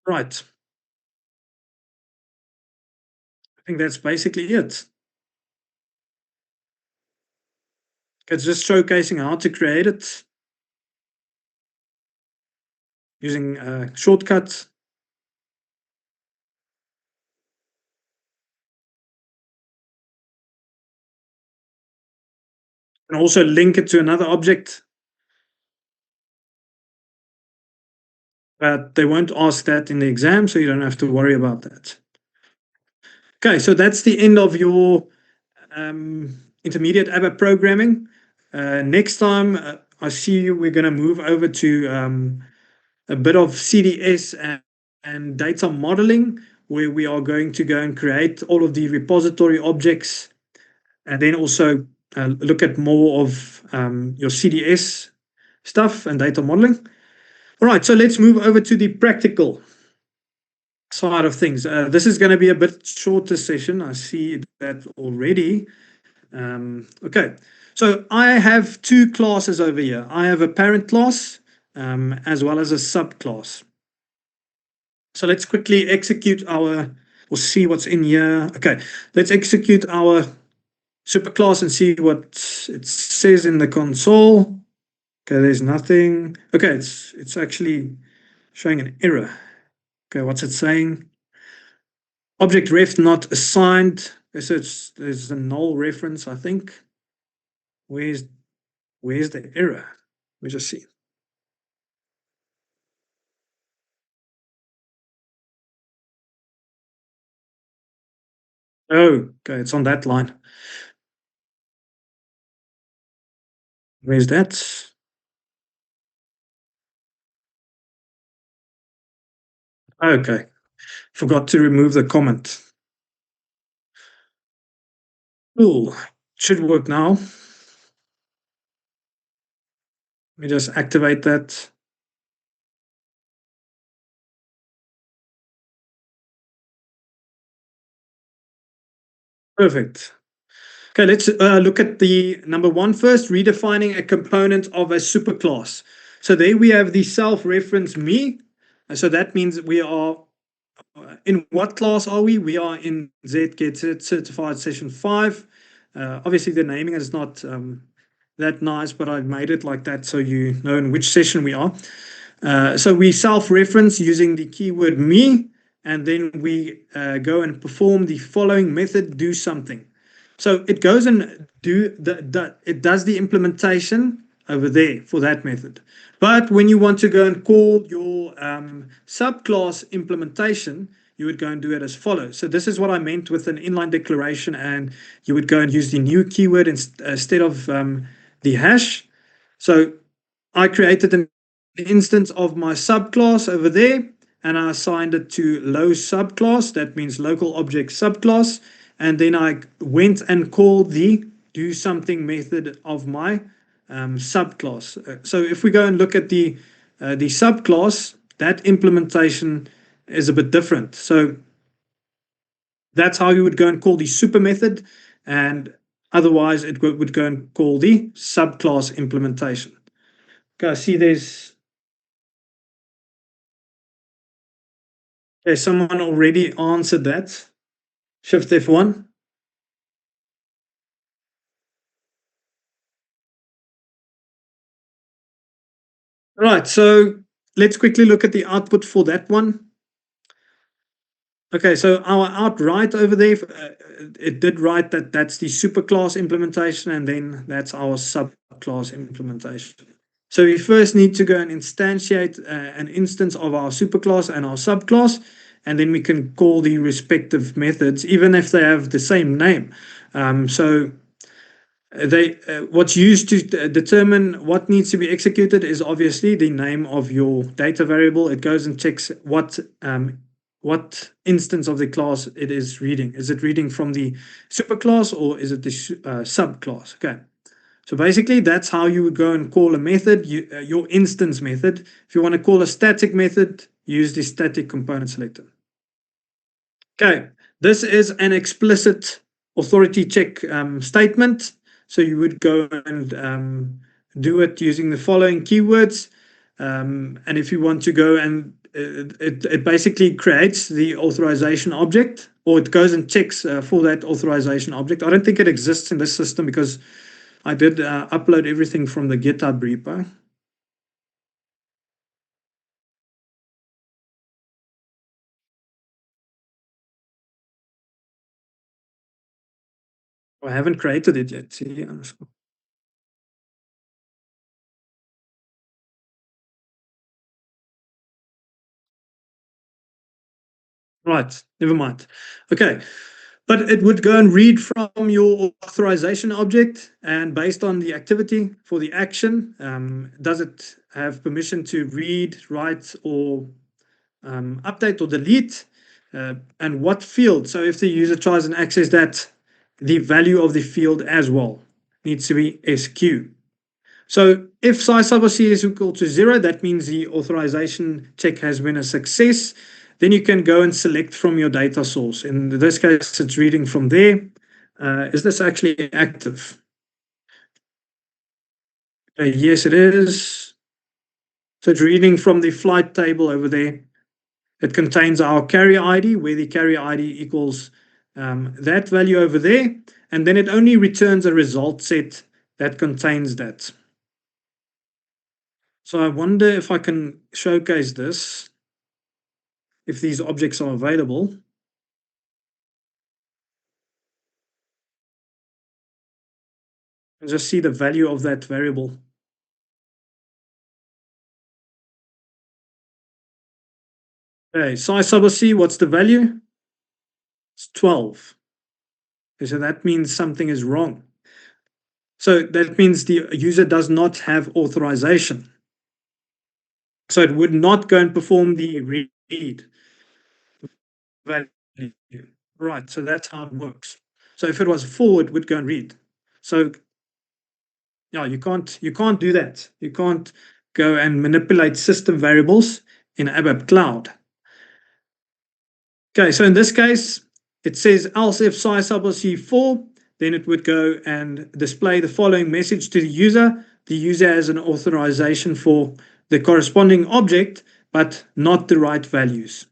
Right. I think that's basically it. It's just showcasing how to create it using shortcuts. And also link it to another object. But they won't ask that in the exam, so you don't have to worry about that. Okay, so that's the end of your intermediate ABAP programming. Next time I see you, we're going to move over to a bit of CDS and data modeling, where we are going to go and create all of the repository objects, and then also look at more of your CDS stuff and data modeling. All right, so let's move over to the practical side of things. This is going to be a bit shorter session. I see that already. Okay, so I have two classes over here. I have a parent class as well as a subclass. So let's quickly execute our, or see what's in here. Okay, let's execute our superclass and see what it says in the console. Okay, there's nothing. Okay, it's actually showing an error. Okay, what's it saying? Object ref not assigned. Okay, so there's a null reference, I think. Where's Where's the error? Let me just see. Oh, okay, it's on that line. Where's that? Okay, forgot to remove the comment. Cool, should work now. Let me just activate that. Perfect. Okay, let's look at the number one first, redefining a component of a superclass. So there we have the self-reference me. So that means we are in what class are we? We are in ZGet Certified Session 5. Obviously, the naming is not that nice, but I've made it like that so you know in which session we are. So we self-reference using the keyword me, and then we go and perform the following method, do something. So it goes and it does the implementation over there for that method. But when you want to go and call your subclass implementation, you would go and do it as follows. So this is what I meant with an inline declaration, and you would go and use the new keyword instead of the hash. So I created an instance of my subclass over there, and I assigned it to low subclass. That means local object subclass. And then I went and called the do something method of my subclass. So if we go and look at the subclass, that implementation is a bit different. So that's how you would go and call the super method, and otherwise it would go and call the subclass implementation. Okay, I see there's someone already answered that. Shift F1. Right, so let's quickly look at the output for that one. Okay, so our outright over there, it did write that that's the superclass implementation, and then that's our subclass implementation. So we first need to go and instantiate an instance of our superclass and our subclass, and then we can call the respective methods, even if they have the same name. So what's used to determine what needs to be executed is obviously the name of your data variable. It goes and checks what instance of the class it is reading. Is it reading from the superclass or is it the subclass? Okay. So basically, that's how you would go and call a method, your instance method. If you want to call a static method, use the static component selector. Okay, this is an explicit authority check statement. So you would go and do it using the following keywords. And if you want to go and it basically creates the authorization object, or it goes and checks for that authorization object. I don't think it exists in this system because I did upload everything from the GitHub repo. I haven't created it yet. See, right, never mind. Okay, but it would go and read from your authorization object, and based on the activity for the action, does it have permission to read, write, or update or delete, and what field? So if the user tries and access that, the value of the field as well needs to be SQ. So if size sub of C is equal to 0, that means the authorization check has been a success. Then you can go and select from your data source. In this case, it's reading from there. Is this actually active? Yes, it is. So it's reading from the flight table over there. It contains our carrier ID, where the carrier ID equals that value over there. And then it only returns a result set that contains that. So I wonder if I can showcase this, if these objects are available. And just see the value of that variable. Okay, size sub of C, what's the value? It's 12. Okay, so that means something is wrong. So that means the user does not have authorization. So it would not go and perform the read value. Right, so that's how it works. So if it was full, it would go and read. So yeah, you can't do that. You can't go and manipulate system variables in ABAP Cloud. Okay, so in this case, it says else if size sub of C4, then it would go and display the following message to the user. The user has an authorization for the corresponding object, but not the right values.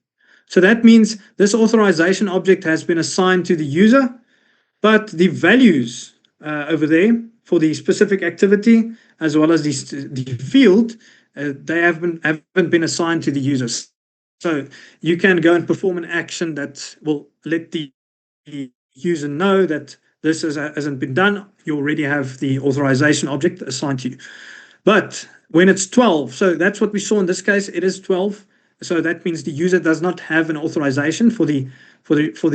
So that means this authorization object has been assigned to the user, but the values over there for the specific activity as well as the field, they haven't been assigned to the users. So you can go and perform an action that will let the user know that this hasn't been done. You already have the authorization object assigned to you. But when it's 12, so that's what we saw in this case, it is 12. So that means the user does not have an authorization for the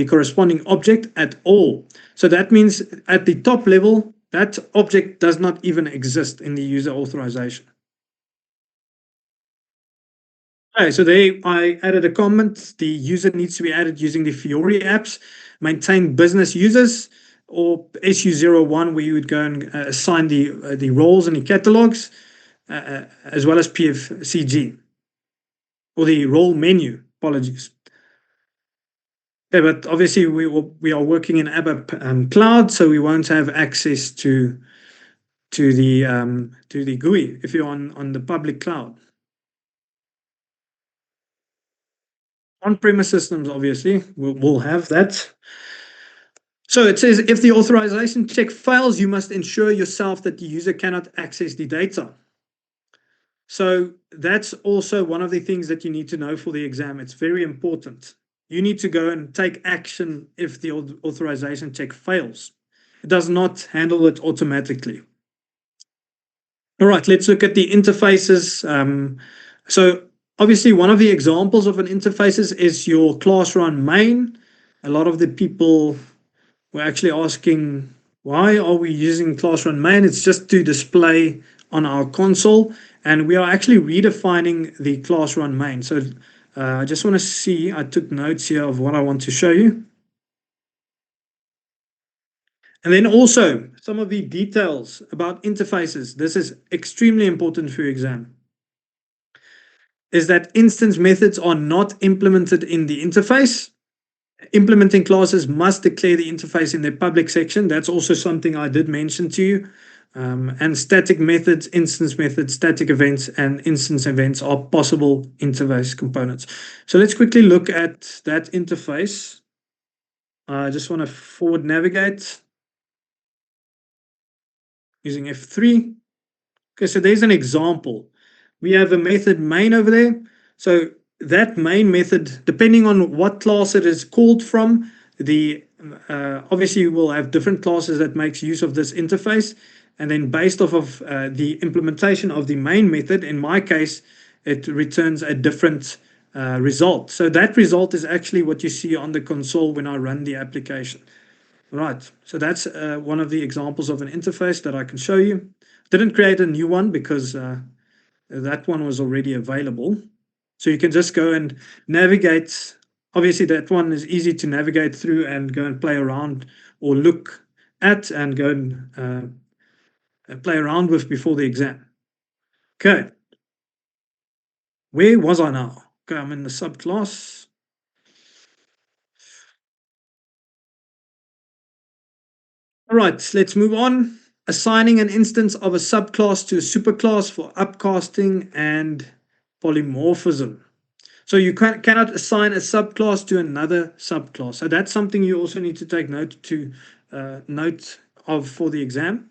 corresponding object at all. So that means at the top level, that object does not even exist in the user authorization. Okay, so there I added a comment. The user needs to be added using the Fiori apps, maintain business users, or SU01, where you would go and assign the roles and the catalogs, as well as PFCG, or the role menu. Apologies. Yeah, but obviously we are working in ABAP Cloud, so we won't have access to the GUI if you're on the public cloud. On-premise systems, obviously, will have that. So it says if the authorization check fails, you must ensure yourself that the user cannot access the data. So that's also one of the things that you need to know for the exam. It's very important. You need to go and take action if the authorization check fails. It does not handle it automatically. All right, let's look at the interfaces. So obviously one of the examples of an interfaces is your class run main. A lot of the people were actually asking, why are we using class run main? It's just to display on our console, and we are actually redefining the class run main. So I just want to see, I took notes here of what I want to show you. And then also some of the details about interfaces. This is extremely important for your exam. Is that instance methods are not implemented in the interface. Implementing classes must declare the interface in their public section. That's also something I did mention to you. And static methods, instance methods, static events, and instance events are possible interface components. So let's quickly look at that interface. I just want to forward navigate using F3. Okay, so there's an example. We have a method main over there. So that main method, depending on what class it is called from, the obviously you will have different classes that makes use of this interface. And then based off of the implementation of the main method, in my case, it returns a different result. So that result is actually what you see on the console when I run the application. Right, so that's one of the examples of an interface that I can show you. Didn't create a new one because that one was already available. So you can just go and navigate. Obviously, that one is easy to navigate through and go and play around or look at and go and play around with before the exam. Okay, where was I now? Okay, I'm in the subclass. All right, let's move on. Assigning an instance of a subclass to a superclass for upcasting and polymorphism. So you cannot assign a subclass to another subclass. So that's something you also need to take note of for the exam.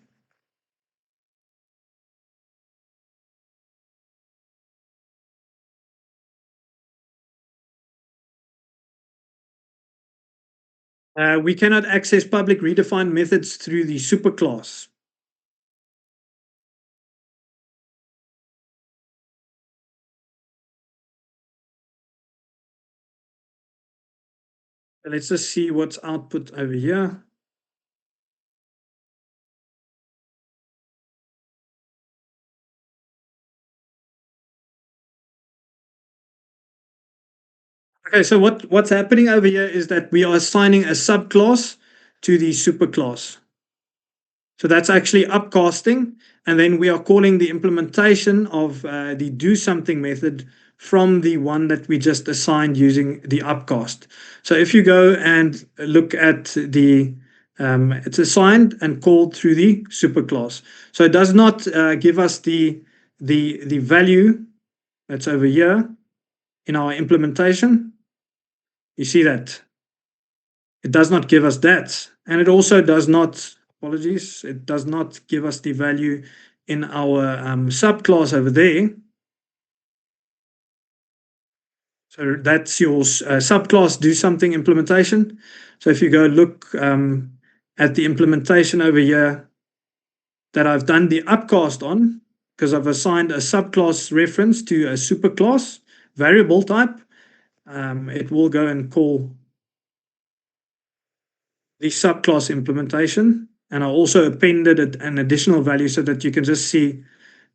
We cannot access public redefined methods through the superclass. Let's just see what's output over here. Okay, so what's happening over here is that we are assigning a subclass to the superclass. So that's actually upcasting, and then we are calling the implementation of the do something method from the one that we just assigned using the upcast. So if you go and look at the it's assigned and called through the superclass. So it does not give us the value that's over here in our implementation. You see that it does not give us that, and it also does not, apologies, it does not give us the value in our subclass over there. So that's your subclass do something implementation. So if you go look at the implementation over here that I've done the upcast on, because I've assigned a subclass reference to a superclass variable type, it will go and call the subclass implementation. And I also appended an additional value so that you can just see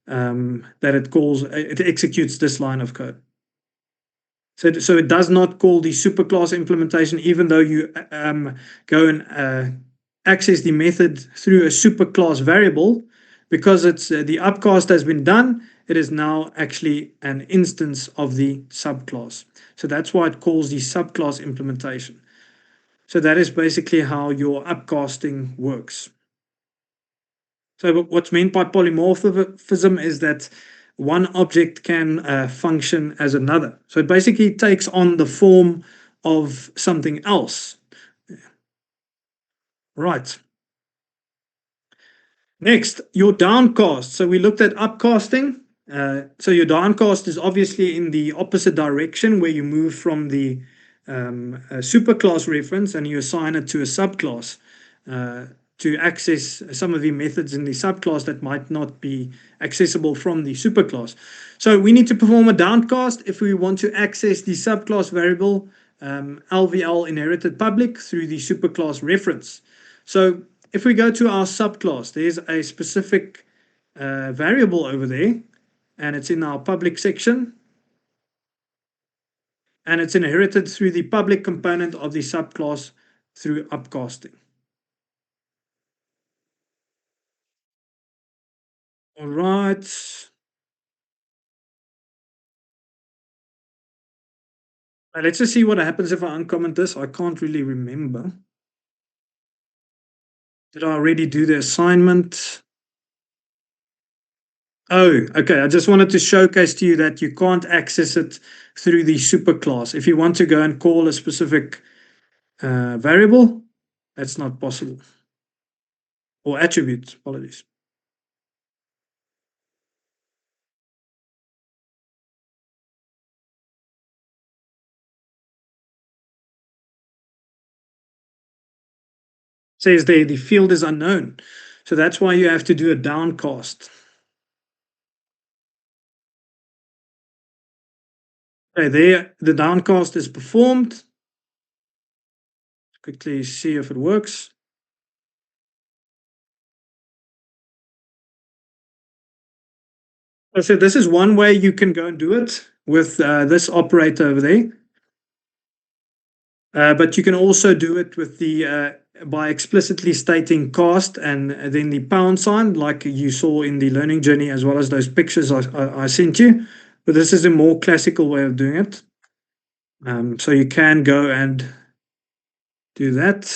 that it executes this line of code. So it does not call the superclass implementation, even though you go and access the method through a superclass variable, because it's the upcast has been done. It is now actually an instance of the subclass. So that's why it calls the subclass implementation. So that is basically how your upcasting works. So what's meant by polymorphism is that one object can function as another. So it basically takes on the form of something else. Right. Next, your downcast. So we looked at upcasting. So your downcast is obviously in the opposite direction, where you move from the superclass reference and you assign it to a subclass to access some of the methods in the subclass that might not be accessible from the superclass. So we need to perform a downcast if we want to access the subclass variable LVL inherited public through the superclass reference. So if we go to our subclass, there's a specific variable over there, and it's in our public section, and it's inherited through the public component of the subclass through upcasting. All right. Now let's just see what happens if I uncomment this. I can't really remember. Did I already do the assignment? Oh, okay. I just wanted to showcase to you that you can't access it through the superclass. If you want to go and call a specific variable, that's not possible. Or attribute, apologies. Says there the field is unknown. So that's why you have to do a downcast. Okay, there the downcast is performed. Quickly see if it works. So this is one way you can go and do it with this operator over there. But you can also do it with the by explicitly stating cast and then the pound sign, like you saw in the learning journey, as well as those pictures I sent you. But this is a more classical way of doing it. So you can go and do that.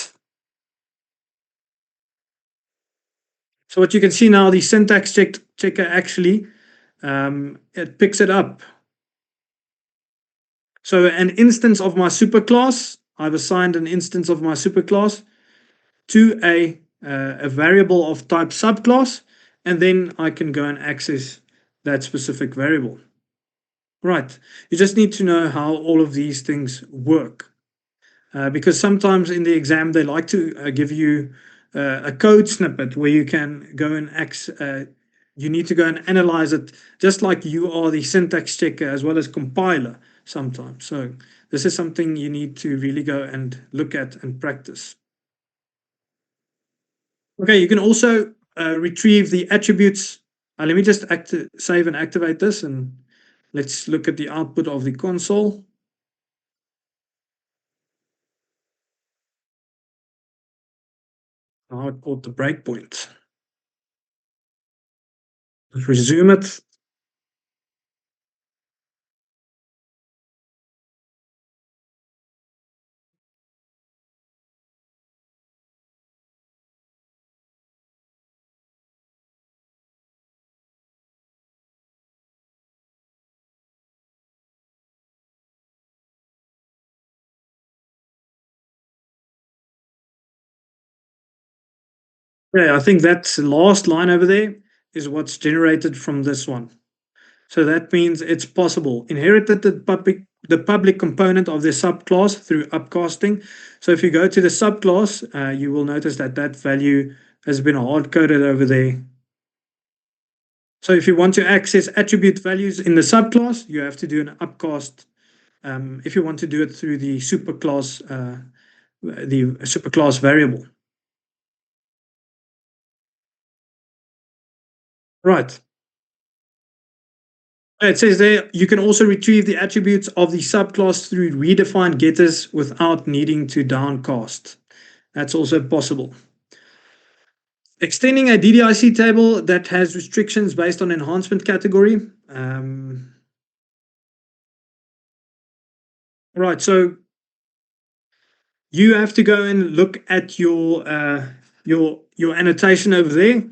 So what you can see now, the syntax checker actually it picks it up. So an instance of my superclass, I've assigned an instance of my superclass to a variable of type subclass, and then I can go and access that specific variable. Right, you just need to know how all of these things work. Because sometimes in the exam they like to give you a code snippet where you can go and you need to go and analyze it, just like you are the syntax checker as well as compiler. sometimes. So this is something you need to really go and look at and practice. Okay, you can also retrieve the attributes. Let me just save and activate this, and let's look at the output of the console. Now it caught the breakpoint. Resume it. Yeah, I think that last line over there is what's generated from this one. So that means it's possible. Inherited the public component of the subclass through upcasting. So if you go to the subclass, you will notice that that value has been hard coded over there. So if you want to access attribute values in the subclass, you have to do an upcast. If you want to do it through the superclass variable. Right. It says there you can also retrieve the attributes of the subclass through redefined getters without needing to downcast. That's also possible. Extending a DDIC table that has restrictions based on enhancement category. Right, so you have to go and look at your annotation over there,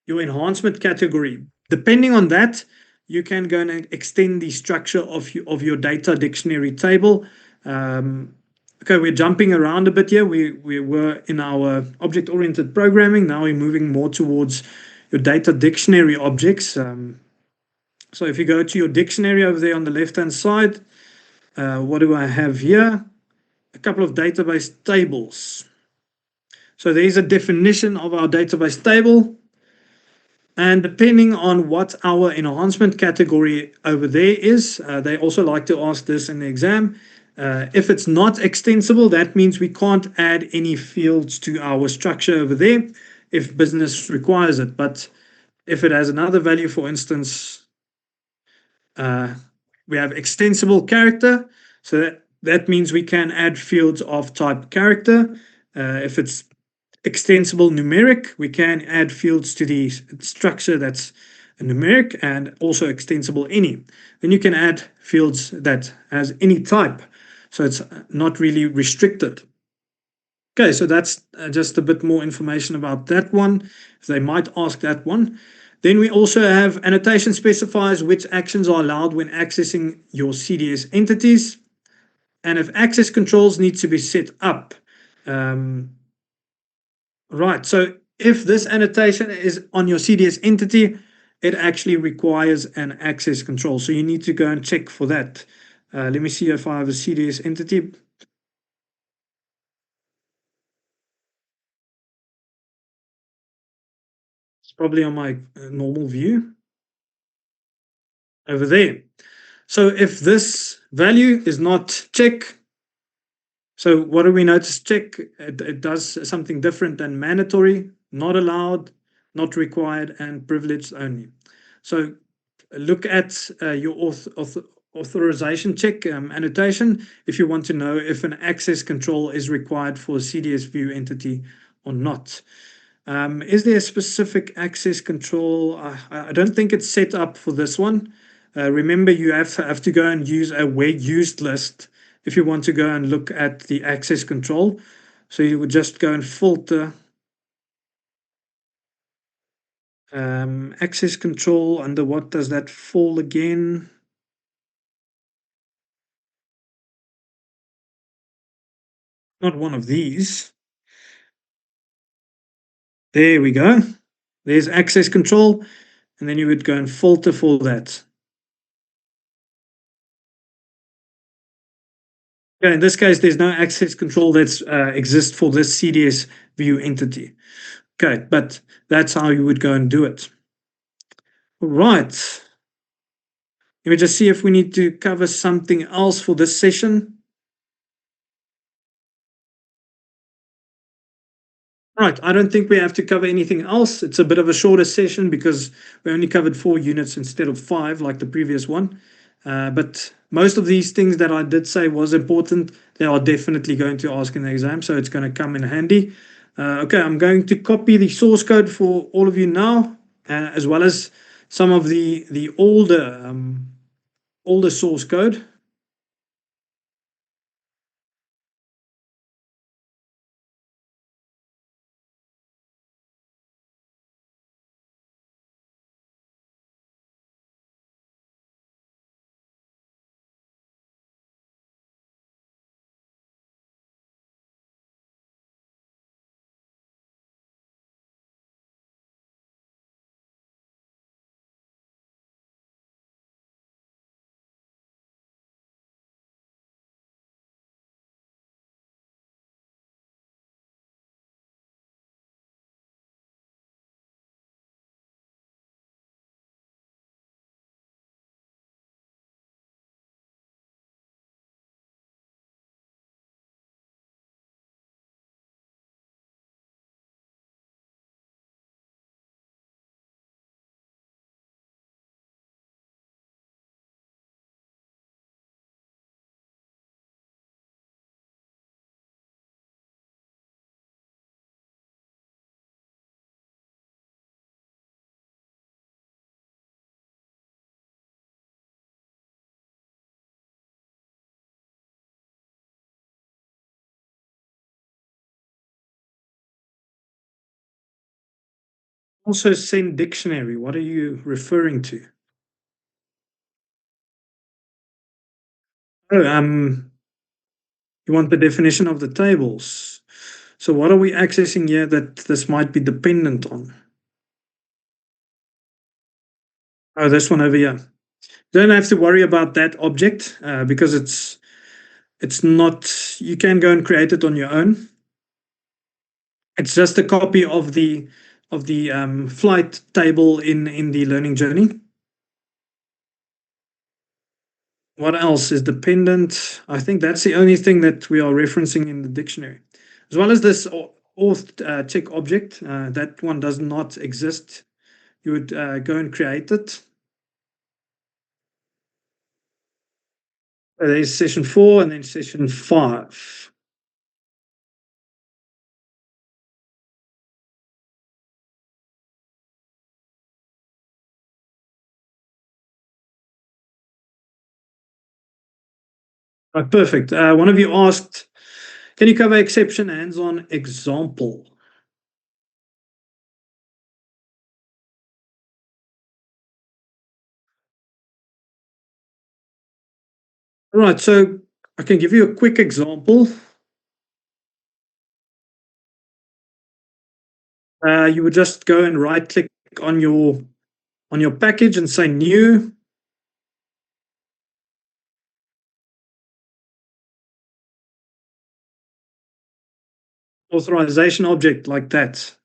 your enhancement category. Depending on that, you can go and extend the structure of your data dictionary table. Okay, we're jumping around a bit here. We were in our object-oriented programming. Now we're moving more towards your data dictionary objects. So if you go to your dictionary over there on the left-hand side, what do I have here? A couple of database tables. So there's a definition of our database table. And depending on what our enhancement category over there is, they also like to ask this in the exam. If it's not extensible, that means we can't add any fields to our structure over there if business requires it. But if it has another value, for instance, we have extensible character. So that means we can add fields of type character. If it's extensible numeric, we can add fields to the structure that's a numeric and also extensible any. Then you can add fields that has any type. So it's not really restricted. Okay, so that's just a bit more information about that one. They might ask that one. Then we also have annotation specifies which actions are allowed when accessing your CDS entities. And if access controls need to be set up. Right, so if this annotation is on your CDS entity, it actually requires an access control. So you need to go and check for that. Let me see if I have a CDS entity. It's probably on my normal view over there. So if this value is not check, so what do we notice? Check, it does something different than mandatory, not allowed, not required, and privileged only. So look at your authorization check annotation if you want to know if an access control is required for a CDS view entity or not. Is there a specific access control? I don't think it's set up for this one. Remember, you have to go and use a where used list if you want to go and look at the access control. So you would just go and filter access control. Under what does that fall again? Not one of these. There we go. There's access control, and then you would go and filter for that. Okay, in this case, there's no access control that exists for this CDS view entity. Okay, but that's how you would go and do it. All right. Let me just see if we need to cover something else for this session. Right, I don't think we have to cover anything else. It's a bit of a shorter session because we only covered 4 units instead of 5 like the previous one. But most of these things that I did say was important, they are definitely going to ask in the exam, so it's going to come in handy. Okay, I'm going to copy the source code for all of you now, as well as some of the older source code. Also, send dictionary. What are you referring to? Oh, you want the definition of the tables. So what are we accessing here that this might be dependent on? Oh, this one over here. Don't have to worry about that object because it's not. You can go and create it on your own. It's just a copy of the flight table in the learning journey. What else is dependent? I think that's the only thing that we are referencing in the dictionary, as well as this auth check object. That one does not exist. You would go and create it. There's session 4 and then session 5. Right, perfect. One of you asked, can you cover exception hands-on example? All right, so I can give you a quick example. You would just go and right-click on your package and say new. Authorization object like that.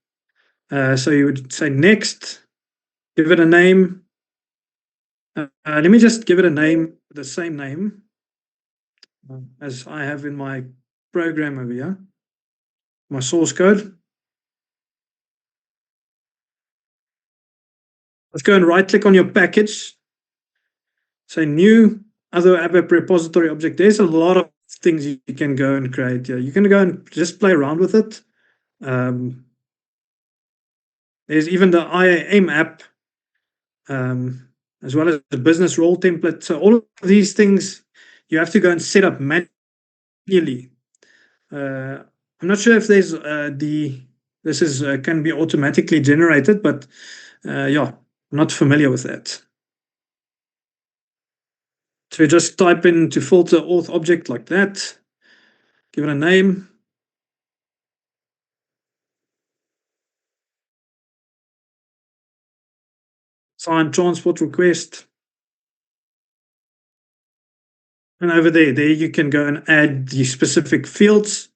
So you would say next, give it a name. Let me just give it a name, the same name as I have in my program over here, my source code. Let's go and right click on your package. Say new, other ABAP repository object. There's a lot of things you can go and create here. You can go and just play around with it. There's even the IAM app, as well as the business role template. So all of these things you have to go and set up manually. I'm not sure if there's this is can be automatically generated, but yeah, I'm not familiar with that. So you just type in to filter auth object like that, give it a name. Sign transport request. And over there you can go and add the specific fields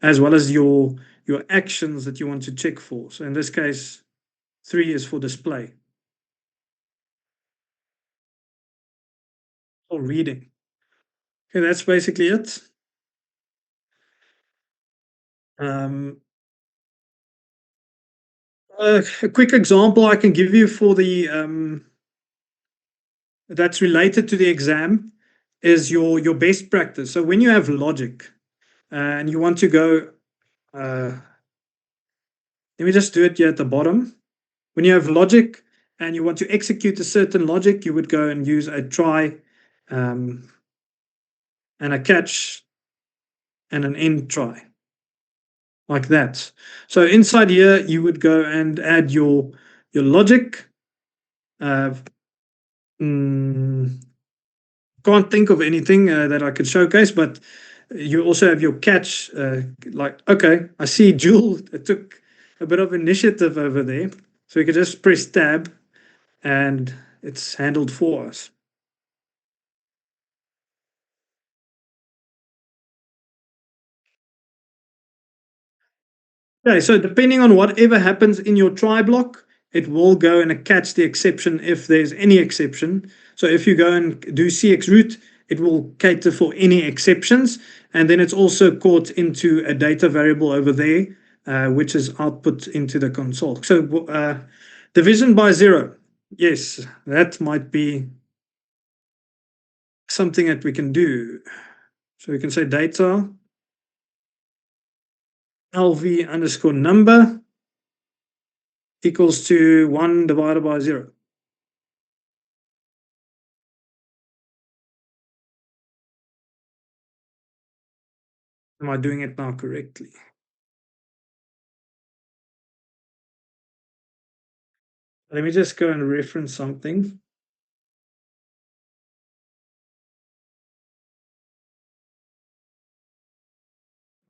as well as your actions that you want to check for. So in this case, 3 is for display. or reading. Okay, that's basically it. Um, a quick example I can give you for the that's related to the exam is your best practice. So when you have logic and you want to go, let me just do it here at the bottom. When you have logic and you want to execute a certain logic, you would go and use a try and a catch and an end try, like that. So inside here, you would go and add your logic. Uh, mm, can't think of anything that I could showcase, but you also have your catch. Like, okay, I see Jewel took a bit of initiative over there. So we could just press tab and it's handled for us. Okay, so depending on whatever happens in your try block, it will go and catch the exception if there's any exception. So if you go and do CX root, it will cater for any exceptions. And then it's also caught into a data variable over there, which is output into the console. So division by 0. Yes, that might be something that we can do. So we can say data LV underscore number equals to 1 divided by 0. Am I doing it now correctly? Let me just go and reference something.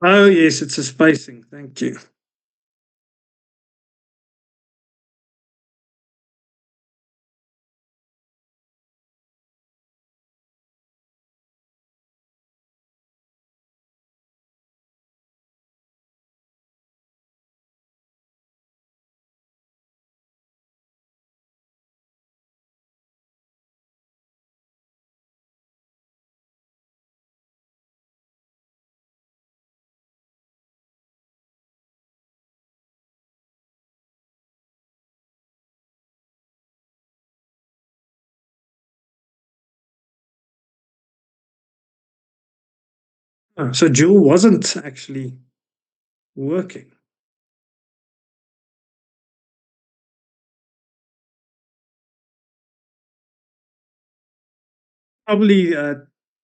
Oh, yes, it's a spacing. Thank you. Oh, so Joule wasn't actually working. Probably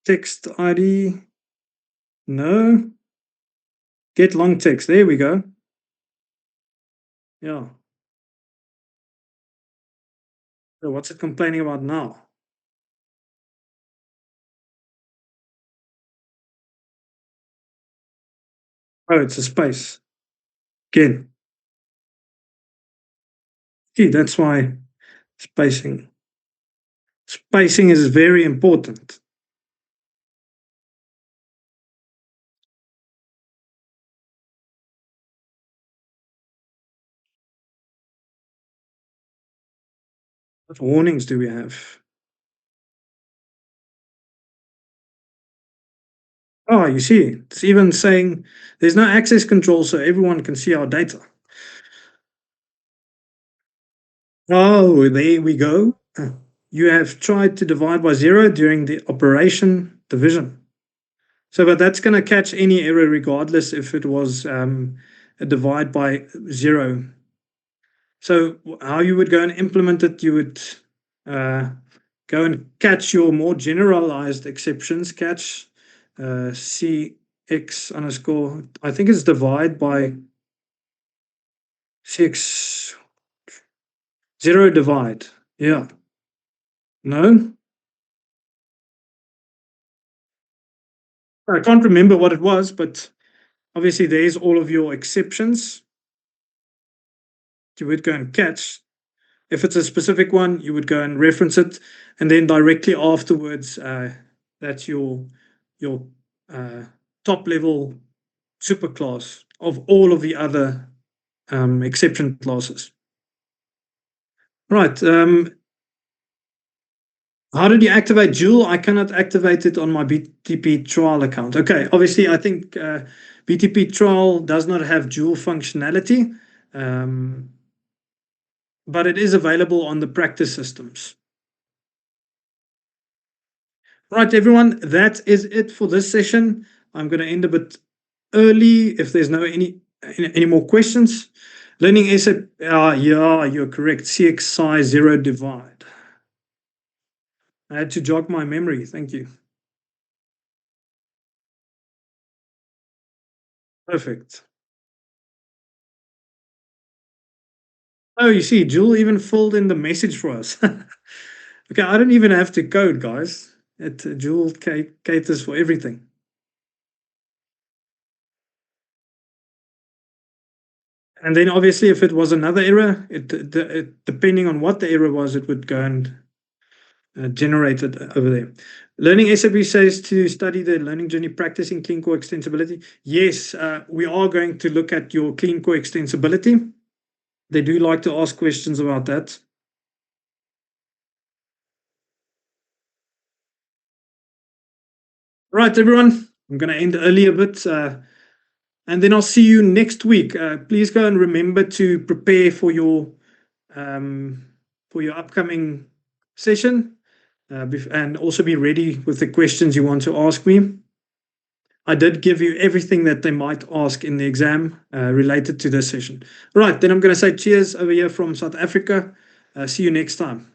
text ID. No. Get long text. There we go. Yeah. So what's it complaining about now? Oh, it's a space. Again. See, that's why spacing. Spacing is very important. What warnings do we have? Oh, you see, it's even saying there's no access control so everyone can see our data. Oh, there we go. You have tried to divide by 0 during the operation division. So, but that's going to catch any error regardless if it was a divide by 0. So how you would go and implement it, you would go and catch your more generalized exceptions, catch CX underscore, I think it's divide by CX 0 divide. Yeah. No? I can't remember what it was, but obviously there's all of your exceptions. You would go and catch. If it's a specific one, you would go and reference it, and then directly afterwards, that's your top level superclass of all of the other exception classes. Right. How did you activate Joule? I cannot activate it on my BTP trial account. Okay, obviously, I think BTP trial does not have Joule functionality, but it is available on the practice systems. Right, everyone, that is it for this session. I'm going to end a bit early if there's no any more questions. Learning SAP, yeah, you're correct. CXI zero divide. I had to jog my memory. Thank you. Perfect. Oh, you see, Joule even filled in the message for us. Okay, I don't even have to code, guys. Joule caters for everything. And then obviously, if it was another error, depending on what the error was, it would go and generate it over there. Learning SAP says to study the learning journey practicing clean core extensibility. Yes, we are going to look at your clean core extensibility. They do like to ask questions about that. Right, everyone. I'm going to end early a bit. And then I'll see you next week. Please go and remember to prepare for your upcoming session, and also be ready with the questions you want to ask me. I did give you everything that they might ask in the exam related to this session. Right, then I'm going to say cheers over here from South Africa. See you next time.